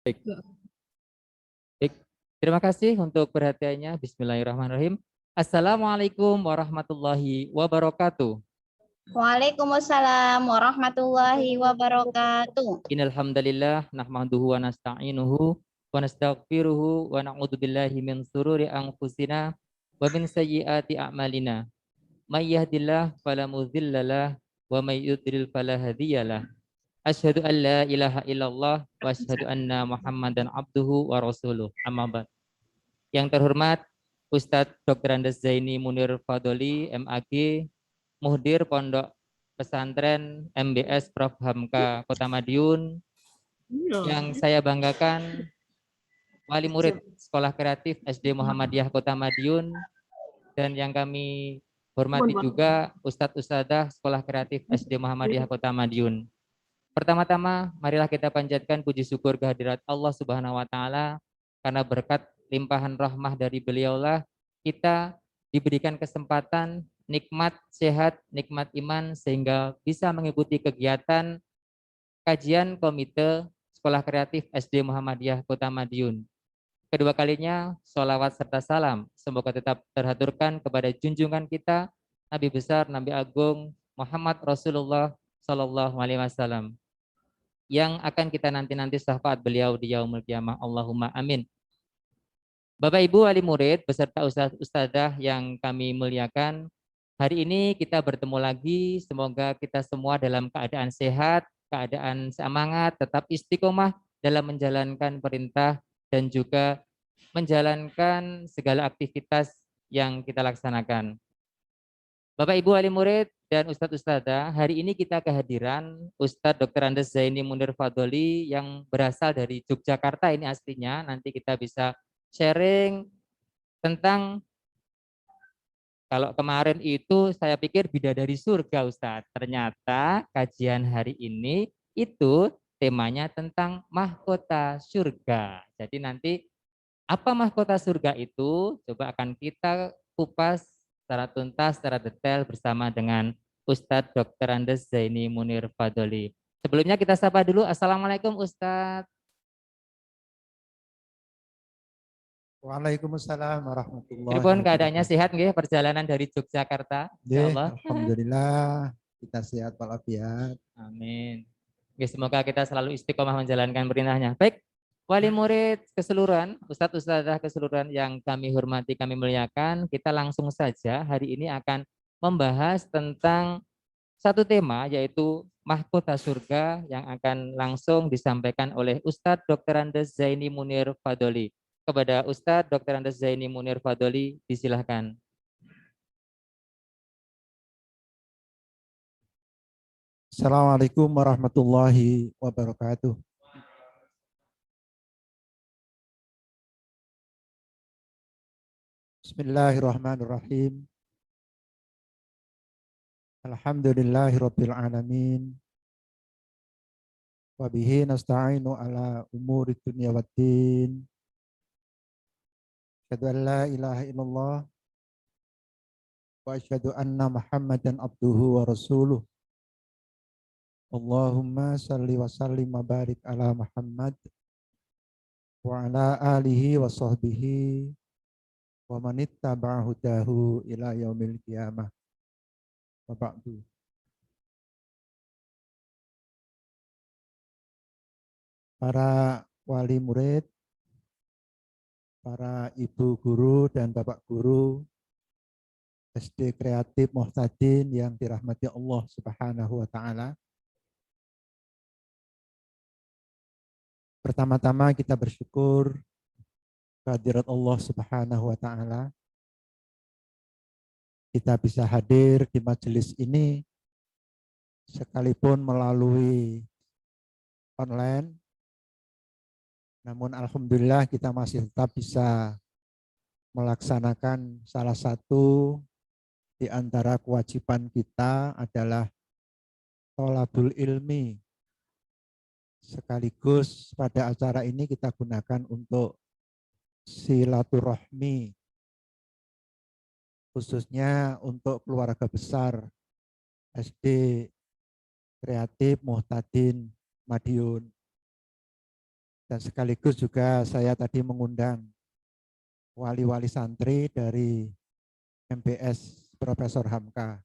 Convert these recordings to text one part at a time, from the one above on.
Baik, baik. Terima kasih untuk perhatiannya. Bismillahirrahmanirrahim. Assalamualaikum warahmatullahi wabarakatuh. Waalaikumsalam warahmatullahi wabarakatuh. Innal hamdalillah nahmaduhu wa nasta'inuhu wa nastaghfiruhu wa na'udzu billahi min shururi anfusina wa min sayyiati a'malina. May yahdihillahu fala mudhillalah wa may yudlil fala hadiyalah. Asyhadu an la ilaha illallah wa asyhadu anna Muhammadan abduhu wa rasuluh. Amma ba'd. Yang terhormat Ustadz Dr. Andes Zaini Munir Fadoli, MAG, Muhdir Pondok Pesantren MBS Prof. Hamka Kota Madiun, yang saya banggakan wali murid Sekolah Kreatif SD Muhammadiyah Kota Madiun, dan yang kami hormati juga Ustadz Ustadzah Sekolah Kreatif SD Muhammadiyah Kota Madiun. Pertama-tama, marilah kita panjatkan puji syukur kehadirat Allah Subhanahu wa Ta'ala, karena berkat limpahan rahmah dari beliaulah kita diberikan kesempatan, nikmat sehat, nikmat iman, sehingga bisa mengikuti kegiatan kajian Komite Sekolah Kreatif SD Muhammadiyah Kota Madiun. Kedua kalinya, sholawat serta salam semoga tetap terhaturkan kepada junjungan kita, Nabi besar, Nabi Agung Muhammad Rasulullah Sallallahu Alaihi Wasallam, yang akan kita nanti syafaat beliau di yaumul kiamah. Allahumma amin. Bapak Ibu wali murid beserta ustadz-ustadzah yang kami muliakan, hari ini kita bertemu lagi. Semoga kita semua dalam keadaan sehat, keadaan semangat, tetap istiqomah dalam menjalankan perintah dan juga menjalankan segala aktivitas yang kita laksanakan. Bapak Ibu wali murid dan Ustadz Ustadzah, hari ini kita kehadiran Ustadz Dr. Andes Zaini Munir Fadoli yang berasal dari Yogyakarta, ini aslinya. Nanti kita bisa sharing tentang, kalau kemarin itu saya pikir bidadari surga Ustadz. Ternyata kajian hari ini itu temanya tentang mahkota surga. Jadi nanti apa mahkota surga itu? Coba akan kita kupas secara tuntas, secara detail bersama dengan Ustadz Dr. Andes Zaini Munir Fadoli. Sebelumnya kita sapa dulu. Assalamualaikum Ustadz. Waalaikumsalam warahmatullahi Pripun keadaannya, wabarakatuh. sehat nggih perjalanan dari Yogyakarta? Insya Allah. Alhamdulillah kita sehat walafiat. Amin. Oke, semoga kita selalu istiqomah menjalankan perintahnya. Baik, wali murid keseluruhan, Ustadz Ustadzah keseluruhan yang kami hormati, kami muliakan, kita langsung saja hari ini akan membahas tentang satu tema, yaitu mahkota surga, yang akan langsung disampaikan oleh Ustadz Dr. Andes Zaini Munir Fadoli. Kepada Ustadz Dr. Andes Zaini Munir Fadoli, disilahkan. Assalamualaikum warahmatullahi wabarakatuh. Bismillahirrahmanirrahim. Alhamdulillahirabbil alamin. Wa bihi nasta'inu ala umuri dunya waddin. Asyhadu an la ilaha illallah wa asyhadu anna Muhammadan abduhu wa rasuluh. Allahumma salli wa sallim wa barik ala Muhammad wa ala alihi wa sahbihi wa man ittaba'a hudahu ila yaumil qiyamah. Wa ba'du. Para wali murid, para ibu guru dan bapak guru SD Kreatif Muhtadin yang dirahmati Allah Subhanahu wa taala. Pertama-tama kita bersyukur kehadirat Allah Subhanahu wa taala. Kita bisa hadir di majelis ini sekalipun melalui online. Namun alhamdulillah kita masih tetap bisa melaksanakan salah satu di antara kewajiban kita adalah thalabul ilmi. Sekaligus pada acara ini kita gunakan untuk silaturahmi, khususnya untuk keluarga besar SD Kreatif Muhtadin Madiun. Dan sekaligus juga saya tadi mengundang wali-wali santri dari MPS Profesor Hamka.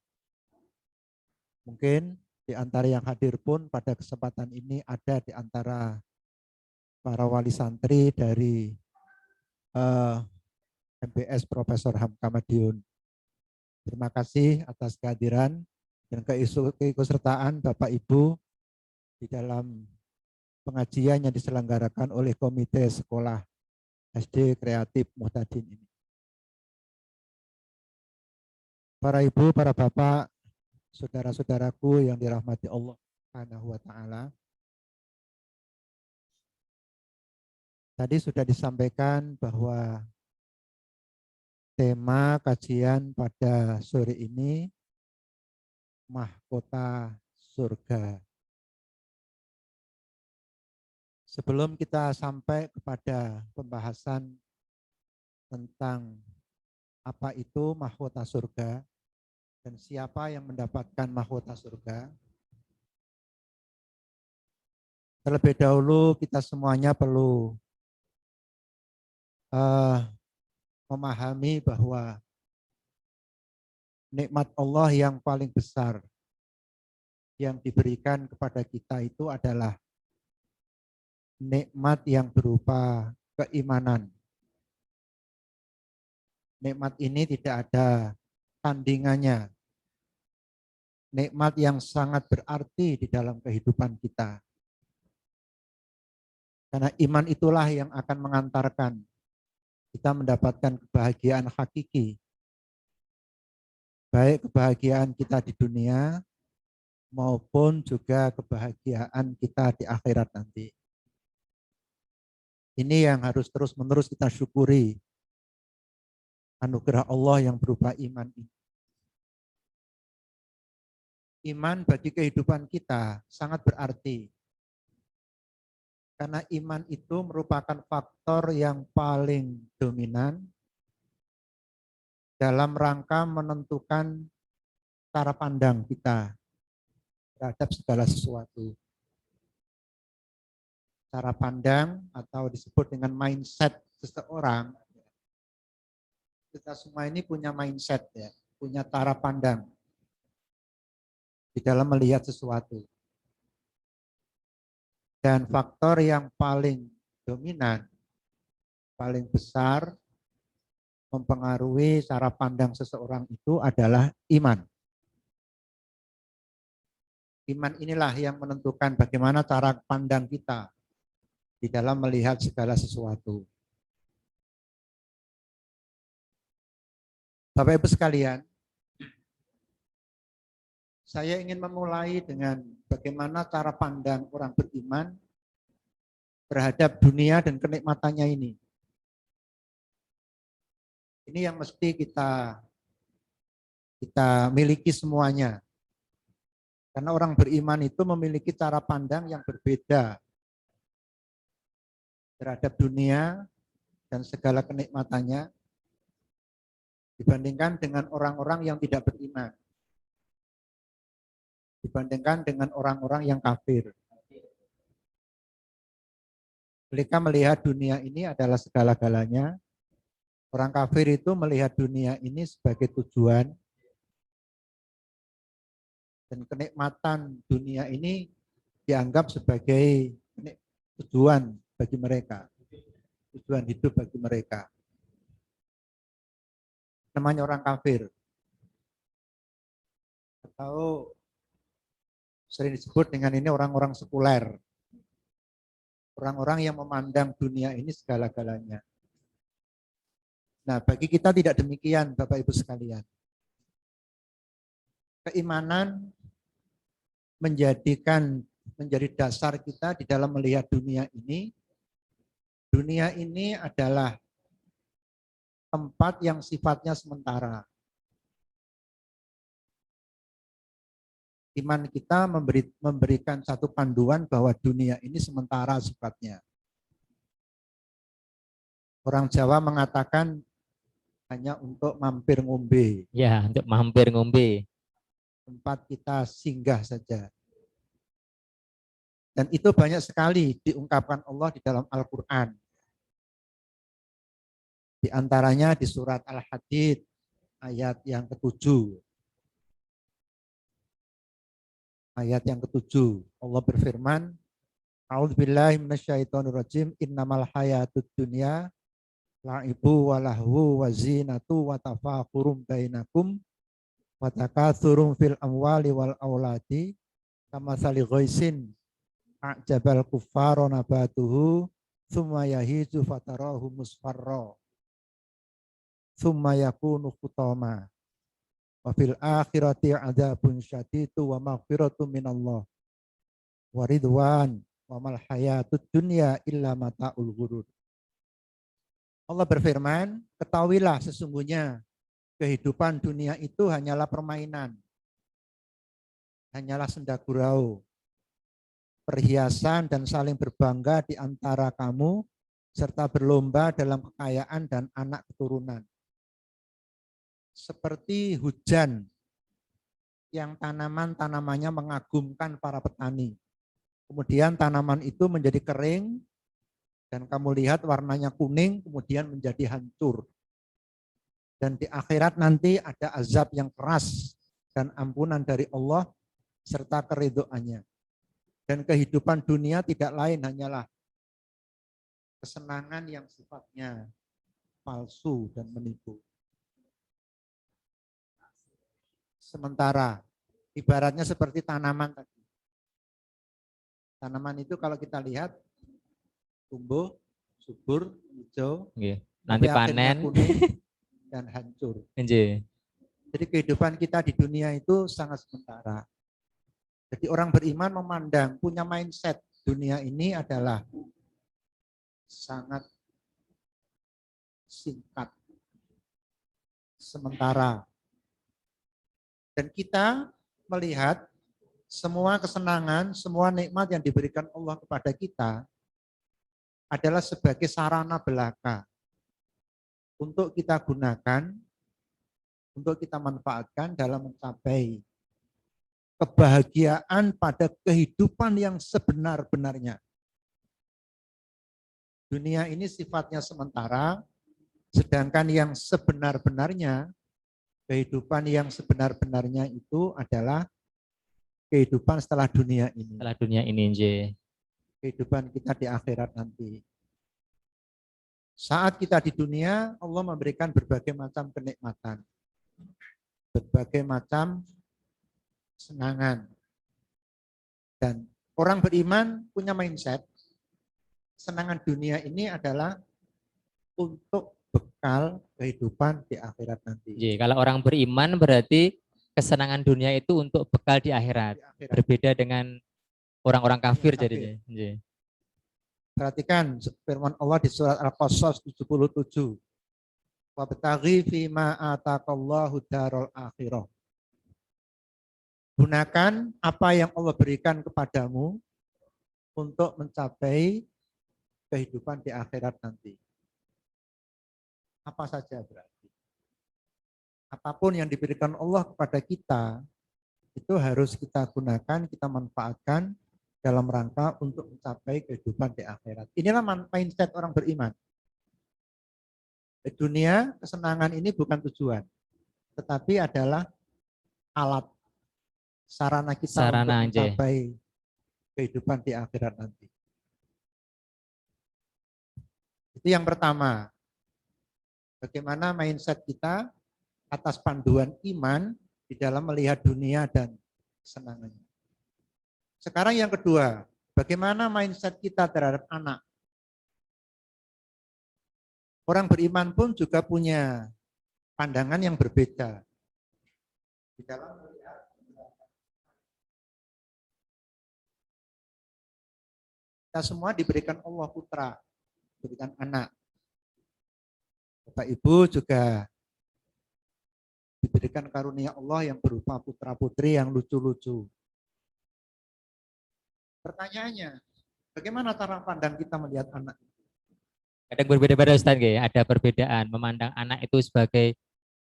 Mungkin di antara yang hadir pun pada kesempatan ini ada di antara para wali santri dari MPS Profesor Hamka Madiun. Terima kasih atas kehadiran dan keikutsertaan Bapak Ibu di dalam pengajian yang diselenggarakan oleh Komite Sekolah SD Kreatif Muhtadin ini. Para ibu, para bapak, saudara-saudaraku yang dirahmati Allah Subhanahu wa taala. Tadi sudah disampaikan bahwa tema kajian pada sore ini mahkota surga. Sebelum kita sampai kepada pembahasan tentang apa itu mahkota surga dan siapa yang mendapatkan mahkota surga, terlebih dahulu kita semuanya perlu memahami bahwa nikmat Allah yang paling besar yang diberikan kepada kita itu adalah nikmat yang berupa keimanan. Nikmat ini tidak ada tandingannya. Nikmat yang sangat berarti di dalam kehidupan kita. Karena iman itulah yang akan mengantarkan kita mendapatkan kebahagiaan hakiki. Baik kebahagiaan kita di dunia maupun juga kebahagiaan kita di akhirat nanti. Ini yang harus terus-menerus kita syukuri. Anugerah Allah yang berupa iman ini. Iman bagi kehidupan kita sangat berarti. Karena iman itu merupakan faktor yang paling dominan dalam rangka menentukan cara pandang kita terhadap segala sesuatu. Cara pandang atau disebut dengan mindset seseorang. Kita semua ini punya mindset ya, punya cara pandang di dalam melihat sesuatu. Dan faktor yang paling dominan, paling besar mempengaruhi cara pandang seseorang itu adalah iman. Iman inilah yang menentukan bagaimana cara pandang kita di dalam melihat segala sesuatu. Bapak Ibu sekalian, saya ingin memulai dengan bagaimana cara pandang orang beriman terhadap dunia dan kenikmatannya ini. Ini yang mesti kita miliki semuanya. Karena orang beriman itu memiliki cara pandang yang berbeda terhadap dunia dan segala kenikmatannya dibandingkan dengan orang-orang yang tidak beriman. Dibandingkan dengan orang-orang yang kafir. Mereka melihat dunia ini adalah segala-galanya. Orang kafir itu melihat dunia ini sebagai tujuan. Dan kenikmatan dunia ini dianggap sebagai tujuan bagi mereka. Tujuan hidup bagi mereka. Namanya orang kafir. Atau sering disebut dengan ini orang-orang sekuler. Orang-orang yang memandang dunia ini segala-galanya. Nah, bagi kita tidak demikian, Bapak Ibu sekalian. Keimanan menjadi dasar kita di dalam melihat dunia ini. Dunia ini adalah tempat yang sifatnya sementara. Iman kita memberikan satu panduan bahwa dunia ini sementara sifatnya. Orang Jawa mengatakan hanya untuk mampir ngombe. Ya, untuk mampir ngombe. Tempat kita singgah saja. Dan itu banyak sekali diungkapkan Allah di dalam Al-Quran. Di antaranya di surat Al-Hadid ayat yang ke-7. Ayat yang ke-7 Allah berfirman, A'udzubillahi minasyaitonirrajim, innamal hayatud dunya la'ibu wa lahwu wa zinatu wa tafakurum bainakum wa takatsurum fil amwali wal auladi kamatsali ghaisin a'jabal kuffara nabatuhu tsumma yahizu fatarahu musfarra tsumma yakunu hutama wa fil akhirati adzabun syadidu wa maghfiratun minallah wa ridwan wa mal hayatud dunya illa mataul ghurur. Allah berfirman, ketahuilah sesungguhnya kehidupan dunia itu hanyalah permainan, hanyalah senda gurau, perhiasan dan saling berbangga di antara kamu, serta berlomba dalam kekayaan dan anak keturunan. Seperti hujan yang tanaman-tanamannya mengagumkan para petani. Kemudian tanaman itu menjadi kering, dan kamu lihat warnanya kuning, kemudian menjadi hancur. Dan di akhirat nanti ada azab yang keras dan ampunan dari Allah serta keridhoannya. Dan kehidupan dunia tidak lain hanyalah kesenangan yang sifatnya palsu dan menipu. Sementara ibaratnya seperti tanaman tadi. Tanaman itu kalau kita lihat tumbuh, subur, hijau, nanti sampai akhirnya panen kuning dan hancur. Nggih. Jadi kehidupan kita di dunia itu sangat sementara. Jadi orang beriman memandang, punya mindset dunia ini adalah sangat singkat, sementara. Dan kita melihat semua kesenangan, semua nikmat yang diberikan Allah kepada kita adalah sebagai sarana belaka untuk kita gunakan, untuk kita manfaatkan dalam mencapai kebahagiaan pada kehidupan yang sebenar-benarnya. Dunia ini sifatnya sementara, sedangkan yang sebenar-benarnya, kehidupan yang sebenar-benarnya itu adalah kehidupan setelah dunia ini. Setelah dunia ini, nggih. Kehidupan kita di akhirat nanti. Saat kita di dunia, Allah memberikan berbagai macam kenikmatan, berbagai macam kesenangan. Dan orang beriman punya mindset, kesenangan dunia ini adalah untuk bekal kehidupan di akhirat nanti. Nggih, kalau orang beriman berarti kesenangan dunia itu untuk bekal di akhirat. Di akhirat. Berbeda dengan orang-orang kafir Kafir. jadinya. Nggih. Perhatikan firman Allah di surat Al-Qasas 77. Wabtaghi fima ataqallahu darul akhirah. Gunakan apa yang Allah berikan kepadamu untuk mencapai kehidupan di akhirat nanti. Apa saja berarti. Apapun yang diberikan Allah kepada kita, itu harus kita gunakan, kita manfaatkan dalam rangka untuk mencapai kehidupan di akhirat. Inilah mindset orang beriman. Di dunia, kesenangan ini bukan tujuan, tetapi adalah alat, sarana kita untuk mencapai kehidupan di akhirat nanti. Itu yang pertama. Bagaimana mindset kita atas panduan iman di dalam melihat dunia dan kesenangannya. Sekarang yang kedua, bagaimana mindset kita terhadap anak. Orang beriman pun juga punya pandangan yang berbeda. Di dalam melihat kita semua diberikan Allah putra, diberikan anak. Bapak Ibu juga diberikan karunia Allah yang berupa putra-putri yang lucu-lucu. Pertanyaannya, bagaimana cara pandang kita melihat anak? Kadang berbeda-beda Ustaz, nggih. Ada perbedaan memandang anak itu sebagai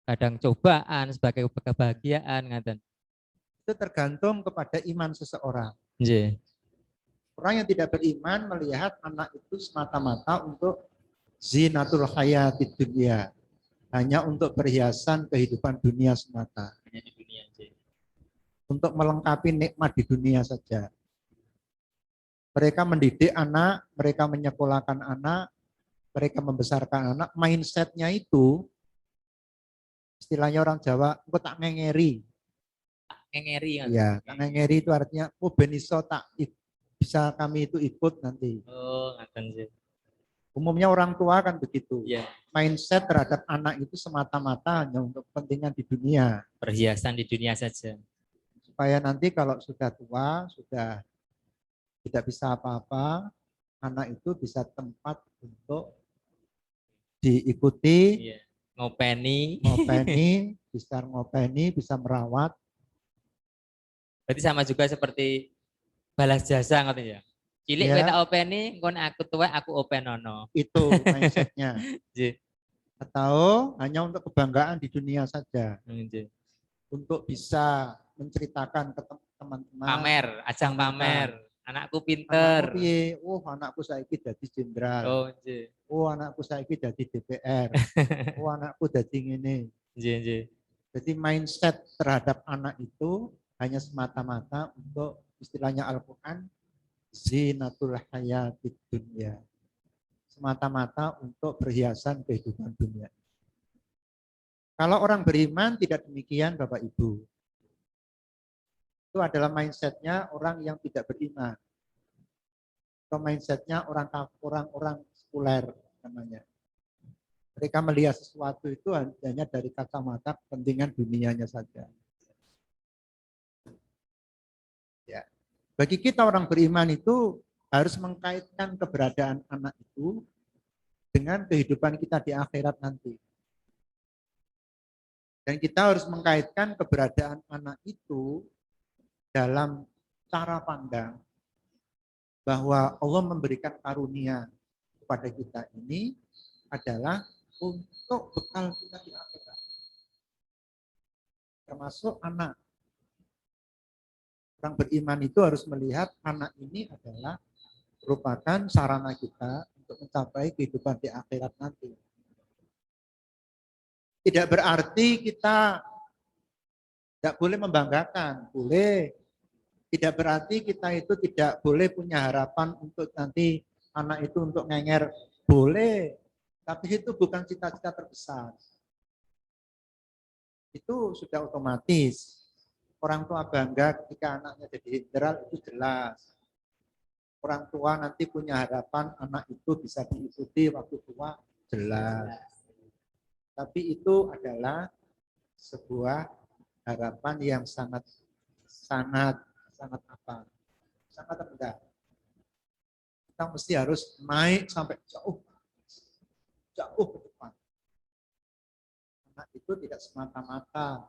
kadang cobaan, sebagai kebahagiaan ngaten. Itu tergantung kepada iman seseorang. Nggih. Orang yang tidak beriman melihat anak itu semata-mata untuk zinatul hayatid dunia, hanya untuk perhiasan kehidupan dunia semata, Hanya di dunia aja. untuk melengkapi nikmat di dunia saja. Mereka mendidik anak, mereka menyekolahkan anak, mereka membesarkan anak, mindsetnya itu, istilahnya orang Jawa, engko tak ngengeri. Ngengeri kan? Ya, tak ngengeri itu artinya, oh beniso tak bisa kami itu ikut nanti. Oh, ngaten sih. Umumnya orang tua kan begitu. Iya, Mindset terhadap anak itu semata-mata hanya untuk kepentingan di dunia. perhiasan di dunia saja. Supaya nanti kalau sudah tua, sudah tidak bisa apa-apa, anak itu bisa tempat untuk diikuti, Iya. Ngopeni. ngopeni, bisa merawat. Berarti sama juga seperti balas jasa ngoten ya. Cilik kowe Ya, tak openi, engko aku tua aku openono. itu mindsetnya. Nggih. Atau hanya untuk kebanggaan di dunia saja. Nggih. Untuk bisa menceritakan ke teman-teman. Pamer, ajang pamer. Anakku pinter. Anakku piye? Oh, anakku saiki dadi jenderal. Oh, nggih. Oh, anakku saiki dadi DPR. Oh, anakku dadi ngene. Nggih, nggih. Jadi mindset terhadap anak itu hanya semata-mata untuk istilahnya Al-Quran zinatul hayatid dunya. Semata-mata untuk perhiasan kehidupan dunia. Kalau orang beriman tidak demikian Bapak Ibu. Itu adalah mindsetnya orang yang tidak beriman. Atau mindsetnya orang sekuler namanya. Mereka melihat sesuatu itu hanya dari kacamata kepentingan dunianya saja. Ya. Bagi kita orang beriman itu harus mengkaitkan keberadaan anak itu dengan kehidupan kita di akhirat nanti. Dan kita harus mengkaitkan keberadaan anak itu dalam cara pandang bahwa Allah memberikan karunia kepada kita ini adalah untuk bekal kita di akhirat. Termasuk anak. Orang beriman itu harus melihat anak ini adalah merupakan sarana kita untuk mencapai kehidupan di akhirat nanti. Tidak berarti kita tidak boleh membanggakan, boleh. Tidak berarti kita itu tidak boleh punya harapan untuk nanti anak itu untuk ngenger, boleh. Tapi itu bukan cita-cita terbesar. Itu sudah otomatis. Orang tua bangga ketika anaknya jadi jenderal itu jelas. Orang tua nanti punya harapan anak itu bisa diikuti waktu tua, jelas. Tapi itu adalah sebuah harapan yang sangat apa? Sangat rendah. Kita mesti harus naik sampai jauh ke depan. Anak itu tidak semata-mata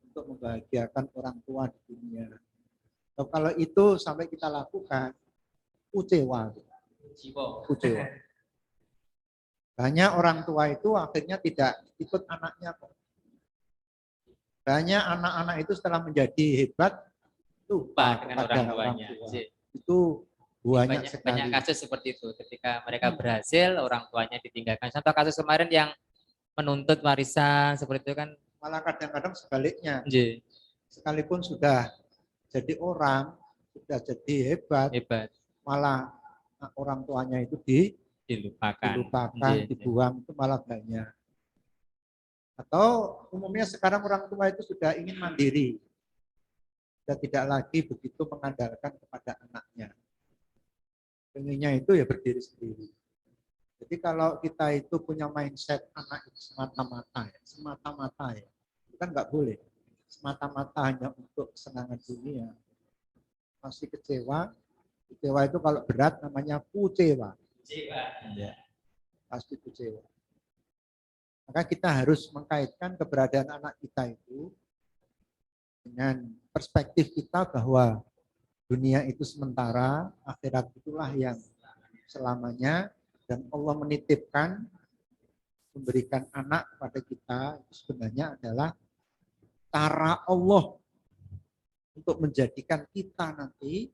untuk membahagiakan orang tua di dunia. Kalau itu sampai kita lakukan, kecewa. Banyak orang tua itu akhirnya tidak ikut anaknya kok. Banyak anak-anak itu setelah menjadi hebat lupa dengan kepada orang tuanya. Itu banyak sekali. Banyak kasus seperti itu. Ketika mereka berhasil, orang tuanya ditinggalkan. Contoh kasus kemarin yang menuntut warisan seperti itu kan. Malah kadang-kadang sebaliknya. Nggih. Sekalipun sudah jadi orang, sudah jadi hebat. Malah orang tuanya itu dilupakan, dibuang, itu malah banyak. Atau umumnya sekarang orang tua itu sudah ingin mandiri. Sudah tidak lagi begitu mengandalkan kepada anaknya. Pengennya itu ya berdiri sendiri. Jadi kalau kita itu punya mindset anak itu semata-mata ya, itu kan nggak boleh. Semata-mata hanya untuk kesenangan dunia. Masih kecewa. Kecewa itu kalau berat namanya kucewa. Ya. Pasti kecewa. Maka kita harus mengkaitkan keberadaan anak kita itu dengan perspektif kita bahwa dunia itu sementara, akhirat itulah yang selamanya, dan Allah menitipkan memberikan anak kepada kita itu sebenarnya adalah cara Allah untuk menjadikan kita nanti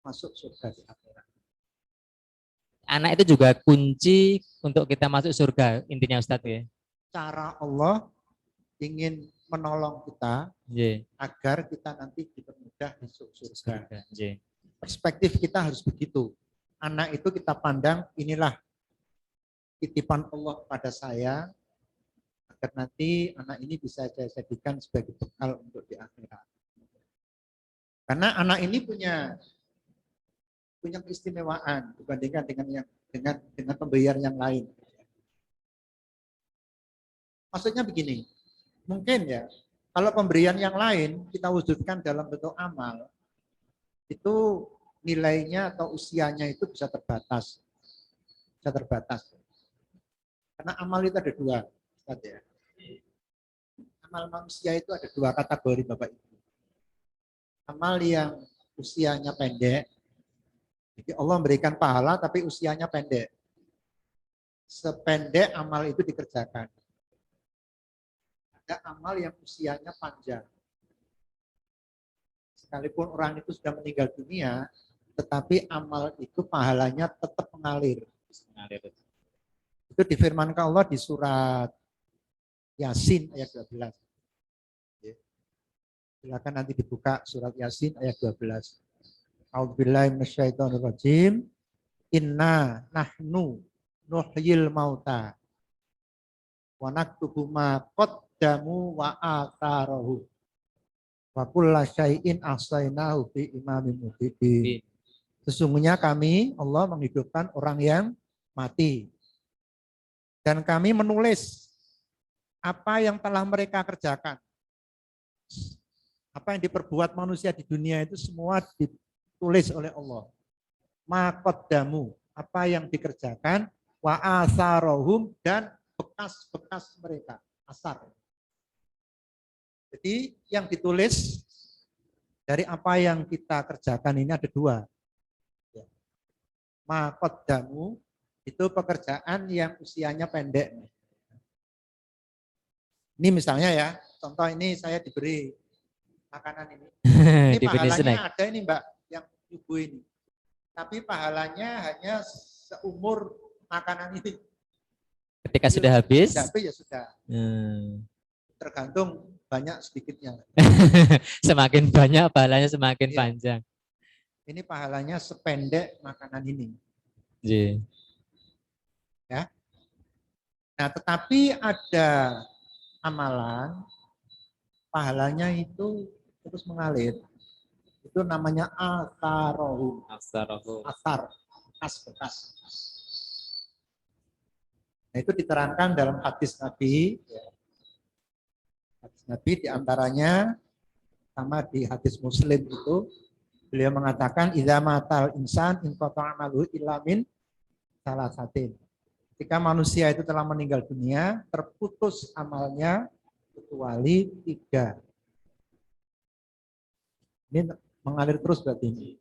masuk surga di akhirat. Anak itu juga kunci untuk kita masuk surga intinya Ustadz ya. Cara Allah ingin menolong kita Nggih. agar kita nanti dipermudah masuk surga. Surga. Nggih. Perspektif kita harus begitu. Anak itu kita pandang, inilah titipan Allah pada saya, agar nanti anak ini bisa saya jadikan sebagai bekal untuk di akhirat. Karena anak ini punya keistimewaan dibandingkan dengan pembayar yang lain. Maksudnya begini, mungkin ya, kalau pemberian yang lain kita wujudkan dalam bentuk amal, itu nilainya atau usianya itu bisa terbatas. Bisa terbatas. Karena amal itu ada dua. Ya. Amal manusia itu ada dua kategori Bapak Ibu. Amal yang usianya pendek, jadi Allah memberikan pahala tapi usianya pendek. Sependek amal itu dikerjakan. Ada amal yang usianya panjang. Sekalipun orang itu sudah meninggal dunia, tetapi amal itu pahalanya tetap mengalir. Itu difirmankan Allah di surat Yasin ayat 12. Silakan nanti dibuka surat Yasin ayat 12. A'udzubillahi minasyaitonirrajim. Inna nahnu nuhyil mauta wa naktubu ma qaddamu wa atharahu wa kulla syai'in ahsainahu fi imamin mubin. Sesungguhnya kami Allah menghidupkan orang yang mati. Dan kami menulis apa yang telah mereka kerjakan. Apa yang diperbuat manusia di dunia itu semua ditulis oleh Allah. Ma qaddamu, apa yang dikerjakan, wa atharohum, dan bekas-bekas mereka, asar. Jadi yang ditulis dari apa yang kita kerjakan ini ada dua. Ma qaddamu itu pekerjaan yang usianya pendek. Ini misalnya ya, contoh ini saya diberi makanan ini. Ini pahalanya ada ini Mbak, yang ibu ini. Tapi pahalanya hanya seumur makanan ini. Ketika sudah habis? Ya sudah. Tergantung banyak sedikitnya. Semakin banyak pahalanya semakin Ya. panjang. Ini pahalanya sependek makanan ini. Yeah. Ya. Nah, tetapi ada amalan pahalanya itu terus mengalir. Itu namanya atharohu. Athar, bekas. Nah, itu diterangkan dalam hadis Nabi. Hadis Nabi diantaranya sama di hadis Muslim itu beliau mengatakan idza matal insan in qata'a amaluhu illa min salasatin. Ketika manusia itu telah meninggal dunia, terputus amalnya kecuali 3. Ini mengalir terus berarti ini.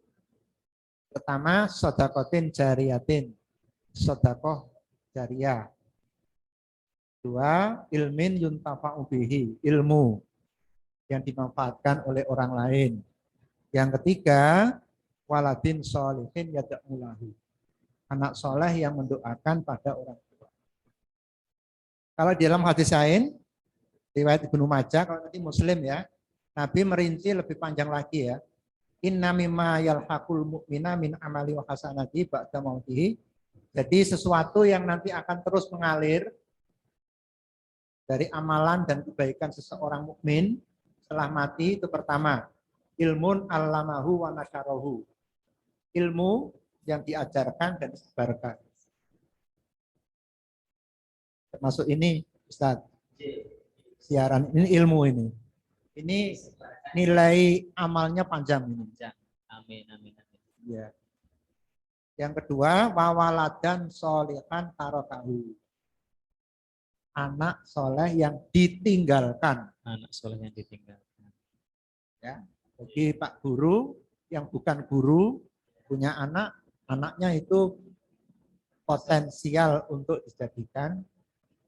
Pertama, sodakotin jariyatin. Sodakoh jariyah. 2, ilmin yuntafa'u bihi. Ilmu yang dimanfaatkan oleh orang lain. Yang ketiga, waladin sholihin yada'ulahu. Anak soleh yang mendoakan pada orang tua. Kalau di dalam hadis lain, riwayat Ibnu Majah, kalau nanti Muslim ya, Nabi merinci lebih panjang lagi ya. Inna mimma yalhaqul mu'mina min amali wa hasanati ba'da mautihi. Jadi sesuatu yang nanti akan terus mengalir dari amalan dan kebaikan seseorang mukmin setelah mati itu pertama, ilmun allamahu wa nasyarahu. Ilmu yang diajarkan dan disebarkan. Termasuk ini Ustaz. Siaran ini ilmu ini. Ini nilai amalnya panjang ini. Amin. Ya. Yang kedua, wawaladan solihan tarokahu. Anak soleh yang ditinggalkan. Anak soleh yang ditinggalkan. Ya. Bagi Pak Guru yang bukan guru punya anak, anaknya itu potensial untuk dijadikan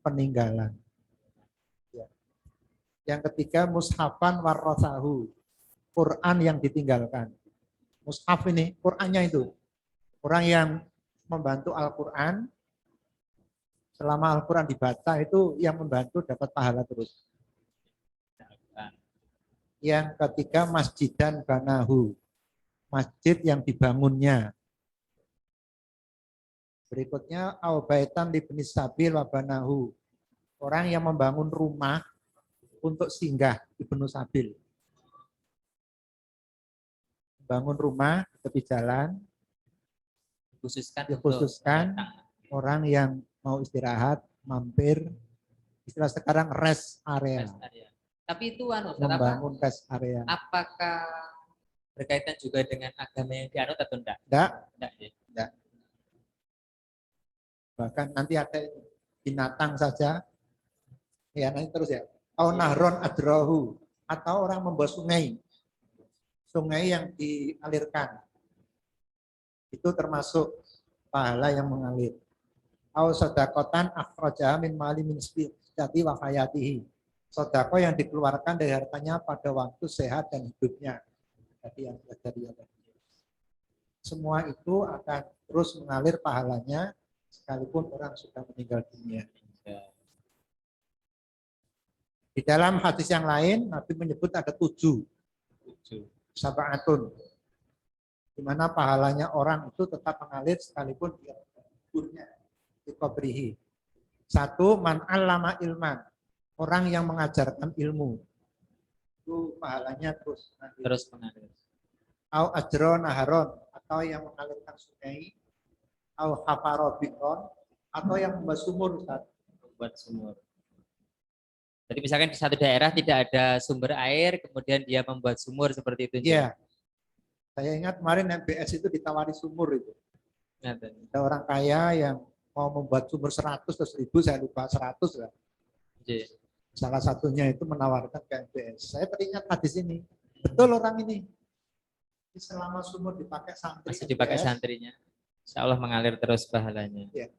peninggalan. Ya. Yang ketiga, mushafan warrosahu. Quran yang ditinggalkan. Mushaf ini, Qur'annya itu. Orang yang membantu Al-Quran, selama Al-Quran dibaca itu yang membantu dapat pahala terus. Yang ketiga, masjidan banahu. Masjid yang dibangunnya. Berikutnya, aubaitan libni sabil wa banahu. Orang yang membangun rumah untuk singgah ibnu sabil. Bangun rumah di tepi jalan, dikhususkan orang yang mau istirahat, mampir, istilah sekarang rest area. Tapi itu Membangun rest area. apakah berkaitan juga dengan agama yang dianut atau enggak? Enggak. Enggak. Bahkan nanti ada binatang saja. Ya, nanti terus ya. Au nahron adrahu, atau orang membuat sungai. Sungai yang dialirkan. Itu termasuk pahala yang mengalir. Au sodakotan akhrajaha min mali min sejati wa hayatihi. Sodako yang dikeluarkan dari hartanya pada waktu sehat dan hidupnya. Jadi yang tadi ada. Semua itu akan terus mengalir pahalanya sekalipun orang sudah meninggal dunia. Di dalam hadis yang lain, Nabi menyebut ada 7. Sab'atun. Di mana pahalanya orang itu tetap mengalir sekalipun dia kuburnya di kubrihi. 1, man 'allama ilman. Orang yang mengajarkan ilmu. Itu pahalanya terus mengalir. Au ajro naharon, atau yang mengalirkan sungai. Au hafaro bikon, atau yang membuat sumur. Membuat sumur. Jadi misalkan di satu daerah tidak ada sumber air, kemudian dia membuat sumur seperti itu. Iya. Saya ingat kemarin MBS itu ditawari sumur itu. Ada orang kaya yang mau membuat sumur 100 atau 1000, saya lupa 100 lah. Iya. Salah satunya itu menawarkan ke MBS. Saya teringat hadis ini. Betul orang ini. Selama sumur dipakai santri. Masih dipakai santrinya. Insya Allah mengalir terus pahalanya. Ya.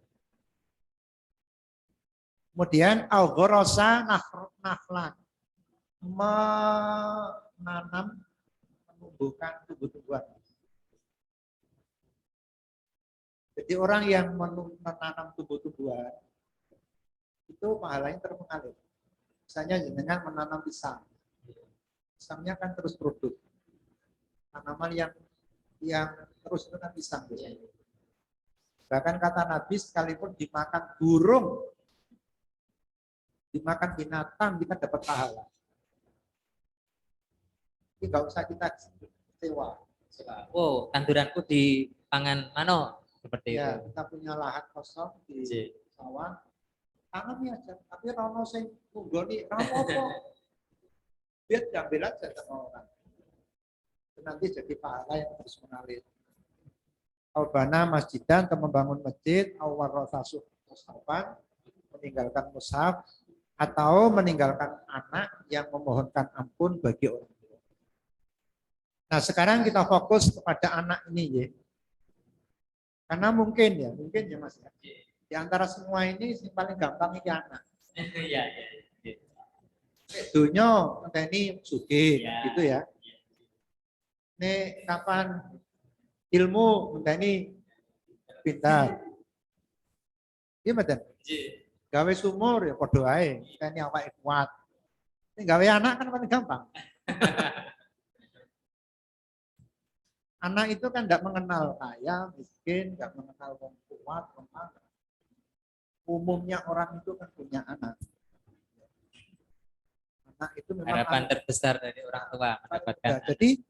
Kemudian al-ghorosa nahlan. Menanam, menumbuhkan tumbuh-tumbuhan. Jadi orang yang menanam tumbuh-tumbuhan itu pahalanya terus mengalir. Misalnya dengan menanam pisang. Pisangnya kan terus produk. Tanaman yang terus itu kan pisang. Bahkan kata Nabi, sekalipun dimakan burung, dimakan binatang, kita dapat pahala. Jadi nggak usah kita sewa. Oh, tanduranku di pangan mano seperti Ya, itu. kita punya lahan kosong di sawah, tanami aja. Tapi rono sing tunggoni, rapopo. Biar diambil aja sama orang. Itu nanti jadi pahala yang terus mengalir. Albana masjidan, atau membangun masjid, awarrosasu mushafan, meninggalkan mushaf, atau meninggalkan anak yang memohonkan ampun bagi orang tua. Nah, sekarang kita fokus kepada anak ini ya. Karena mungkin ya Mas ya. Di antara semua ini yang paling gampang ini anak. Iya. Dunia ini sugih gitu ya. Ini kapan ilmu ini pintar. Gimana? Gawe sumur ya padha ae, ini awake kuat. Ini gawe anak kan paling gampang. Anak itu kan tidak mengenal kaya, miskin, tidak mengenal orang kuat, lemah. Umumnya orang itu kan punya anak. Anak itu memang Harapan terbesar dari orang tua mendapatkan. Jadi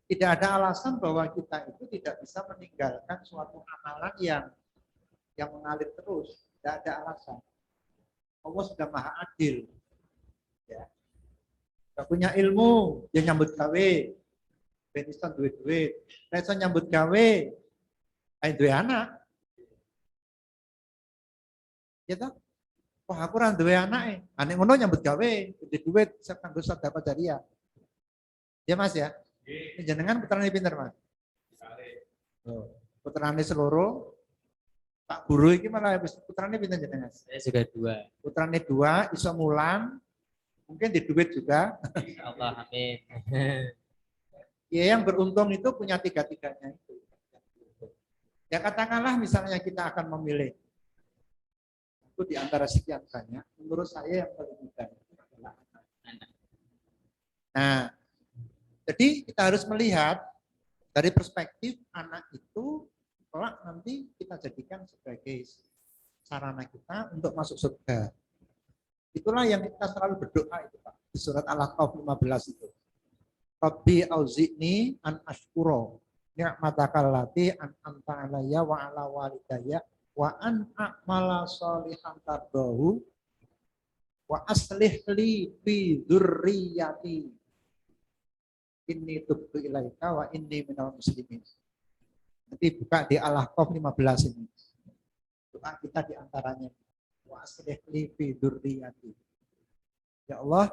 tidak ada alasan bahwa kita itu tidak bisa meninggalkan suatu amalan yang mengalir terus. Tidak ada alasan. Allah sudah maha adil. Ya. Gak punya ilmu, dia nyambut gawe. Benistan duit-duit. Saya nyambut gawe. Ayo duwe anak. Ya toh? Wah, aku ora duwe anake. Anek ngono nyambut gawe, gede duit, kanggo sedekah jariah. Ya Mas ya? Jenengan putrane pinter, Mas? Putrane seloro. Pak Guru iki malah putrane pinter jenengan? Saya juga 2. Putrane 2 iso mulang. Mungkin di duit juga. Allah amin. Ya, yang beruntung itu punya tiga-tiganya itu. Ya katakanlah misalnya kita akan memilih itu di antara sekian banyak, menurut saya yang paling mudah itu adalah anak. Nah, jadi kita harus melihat dari perspektif anak itu kelak nanti kita jadikan sebagai sarana kita untuk masuk surga. Itulah yang kita selalu berdoa itu Pak. Di surat Al-Ahqaf 15 itu. Rabbi auzi'ni an ashkuro ni'matakal lati an amta alayya wa ala walidayya wa an a'mala sholihan tardahu wa aslih li fi dzurriyyati inni tubtu ilaika wa inni minal muslimin. Nanti buka di Al-Ahqaf 15 ini. Doa kita di antaranya. Wa aslih li fi dzurriyyati. Ya Allah,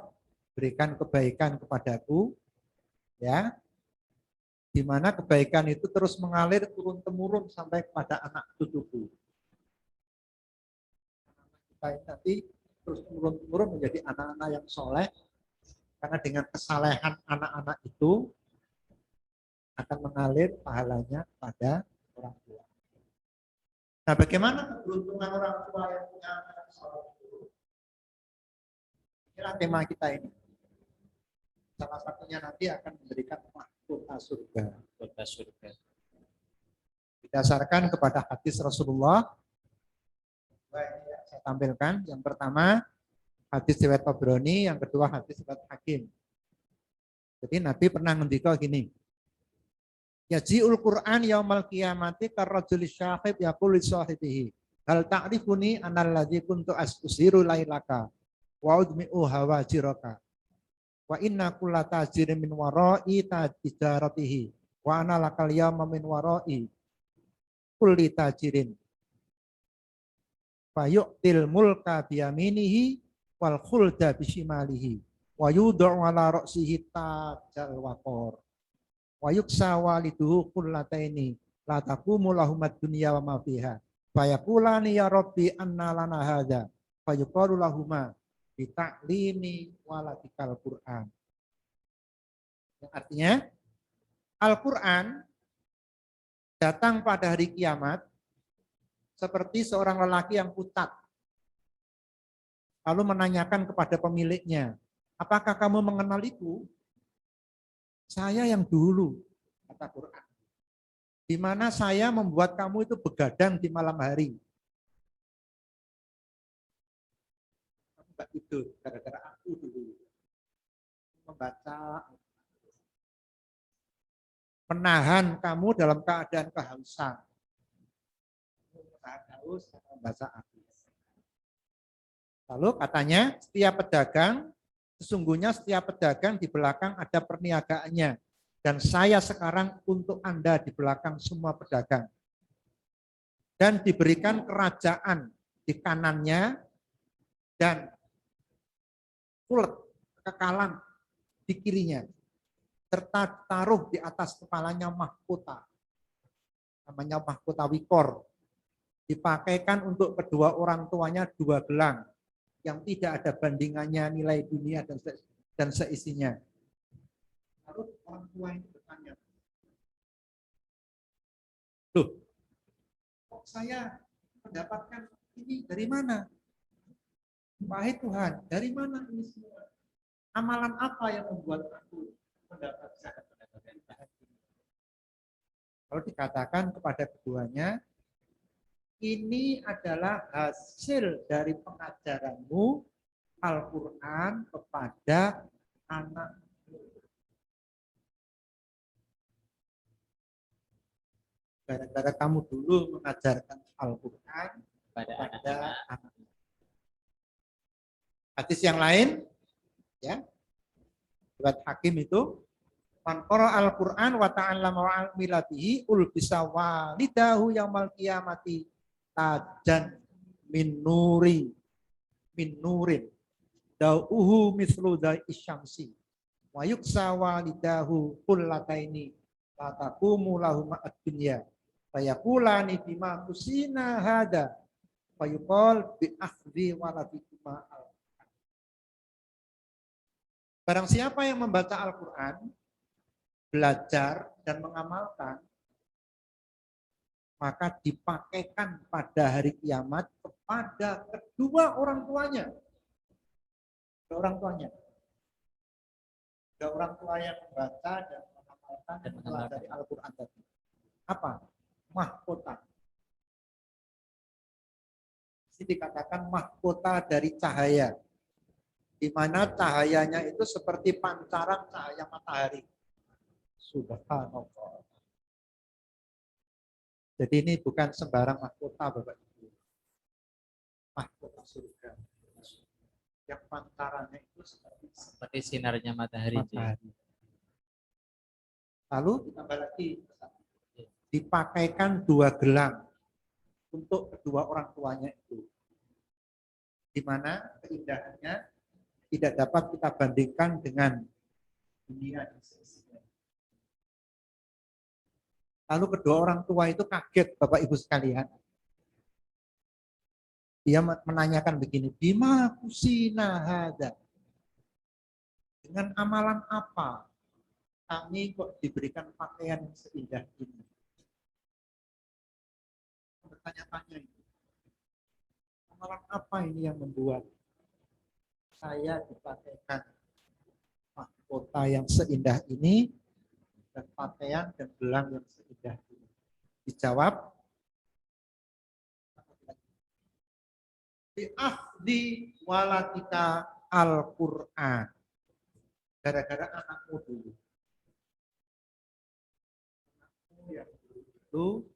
berikan kebaikan kepadaku, ya, di mana kebaikan itu terus mengalir turun temurun sampai kepada anak cucuku. Kita nanti terus turun temurun menjadi anak-anak yang soleh, karena dengan kesalehan anak-anak itu akan mengalir pahalanya pada orang tua. Nah, bagaimana keberuntungan orang tua yang punya anak yang soleh? Inilah tema kita ini. Salah satunya nanti akan memberikan mahkota surga. Kota surga. Didasarkan kepada hadis Rasulullah. Saya tampilkan. Yang pertama, hadis riwayat Tabrani, yang kedua hadis riwayat Hakim. Jadi Nabi pernah ngendika gini. Yaji'ul Qur'an yaumal qiyamati karrajuli syahib yaqulu li sahibihi. Hal ta'rifuni anal ladzi kuntu askusiru lailaka wa udmi'u hawajiraka. Wa inna kulla tajirin min wara'i tijaratihi wa ana lakal yawma min wara'i kulli tajirin fa yu'til mulka biyaminihi wal khulda bishimalihi wa yud'u ala ra'sihi tajal waqor wa yuksa waliduhu kullataini la taqumu lahum ad-dunya wa ma fiha fa yaqulani ya rabbi anna lana hadza fa yuqalu lahumā bitaklimi waladikal Quran. Yang artinya Al-Quran datang pada hari kiamat seperti seorang lelaki yang putat. Lalu menanyakan kepada pemiliknya, apakah kamu mengenaliku? Saya yang dulu, kata Quran. Di mana saya membuat kamu itu begadang di malam hari. Mbak itu gara-gara aku dulu membaca, menahan kamu dalam keadaan kehausan, membaca aku. Lalu katanya sesungguhnya setiap pedagang di belakang ada perniagaannya, dan saya sekarang untuk Anda di belakang semua pedagang, dan diberikan kerajaan di kanannya dan kekalan di kirinya, serta taruh di atas kepalanya mahkota, namanya mahkota wikor, dipakaikan untuk kedua orang tuanya 2 gelang yang tidak ada bandingannya nilai dunia dan seisinya. Lalu orang tua ini bertanya, loh, kok saya mendapatkan ini dari mana? Wahai Tuhan, dari mana ini semua? Amalan apa yang membuat aku mendapatkan ini? Kalau dikatakan kepada keduanya, ini adalah hasil dari pengajaranmu Al-Quran kepada anakmu. Gara-gara kamu dulu mengajarkan Al-Quran kepada anak-anak. Hadis yang lain, ya, buat Hakim itu, man qara al-Qur'an wa ta'allama wa amila bihi ulbisa walidahu yaumal qiyamati tajan min nurin dauhu mislu dai isyamsi wa yuksa walidahu kullataini la taqumu lahum ad-dunya fa yaqulani bima kusina hada fa yuqal bi akhdhi waladikuma. Barang siapa yang membaca Al-Quran, belajar dan mengamalkan, maka dipakaikan pada hari kiamat kepada kedua orang tuanya. Kedua orang tuanya. Kedua orang tua yang membaca dan mengamalkan dan mempelajari Al-Quran tadi. Apa? Mahkota. Ini dikatakan mahkota dari cahaya. Di mana cahayanya itu seperti pancaran cahaya matahari. Subhanallah. Jadi ini bukan sembarang mahkota, Bapak Ibu. Mahkota surga. Yang pancarannya itu Seperti sinarnya matahari. matahari. Lalu ditambah lagi, dipakaikan 2 gelang untuk kedua orang tuanya itu. Di mana keindahannya tidak dapat kita bandingkan dengan dunia dan seisinya. Lalu kedua orang tua itu kaget, Bapak Ibu sekalian. Dia menanyakan begini, bima kusina hada? Dengan amalan apa kami kok diberikan pakaian yang seindah ini? Bertanya-tanya itu. Amalan apa ini yang membuat saya dipakaikan mahkota yang seindah ini dan pakaian dan gelang yang seindah ini? Dijawab, bi'ahdi walatika Al-Quran. Gara-gara anakmu dulu. Anakmu yang dulu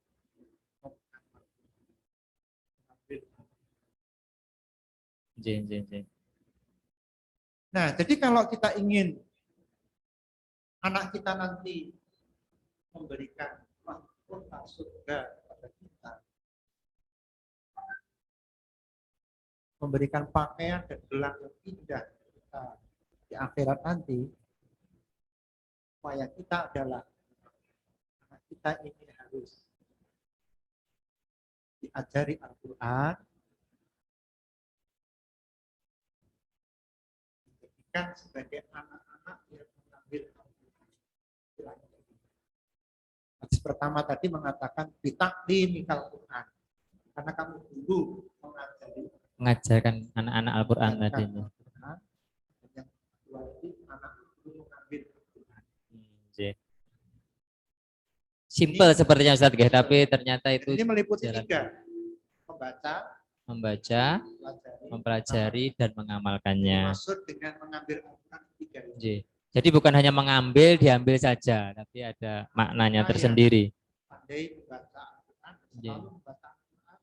Nah, jadi kalau kita ingin anak kita nanti memberikan mahkota surga kepada kita, memberikan pakaian dan gelang yang indah kita di akhirat nanti, upaya kita adalah anak kita ini harus diajari Al-Quran, dijadikan sebagai anak-anak yang mengambil Al-Quran. Hadis pertama tadi mengatakan bitaklim Al-Quran, karena kamu dulu Mengajarkan anak-anak Al-Quran tadi. Yang kedua itu anak dulu mengambil Al-Quran. Simple sepertinya Ustaz, tapi ternyata itu Ini meliputi jalan 3, membaca, mempelajari dan mengamalkannya. Maksud dengan mengambil Al-Quran 3 J. Jadi bukan hanya mengambil, diambil saja, tapi ada maknanya tersendiri. Pandai membaca Al-Quran, selalu membaca Al-Quran,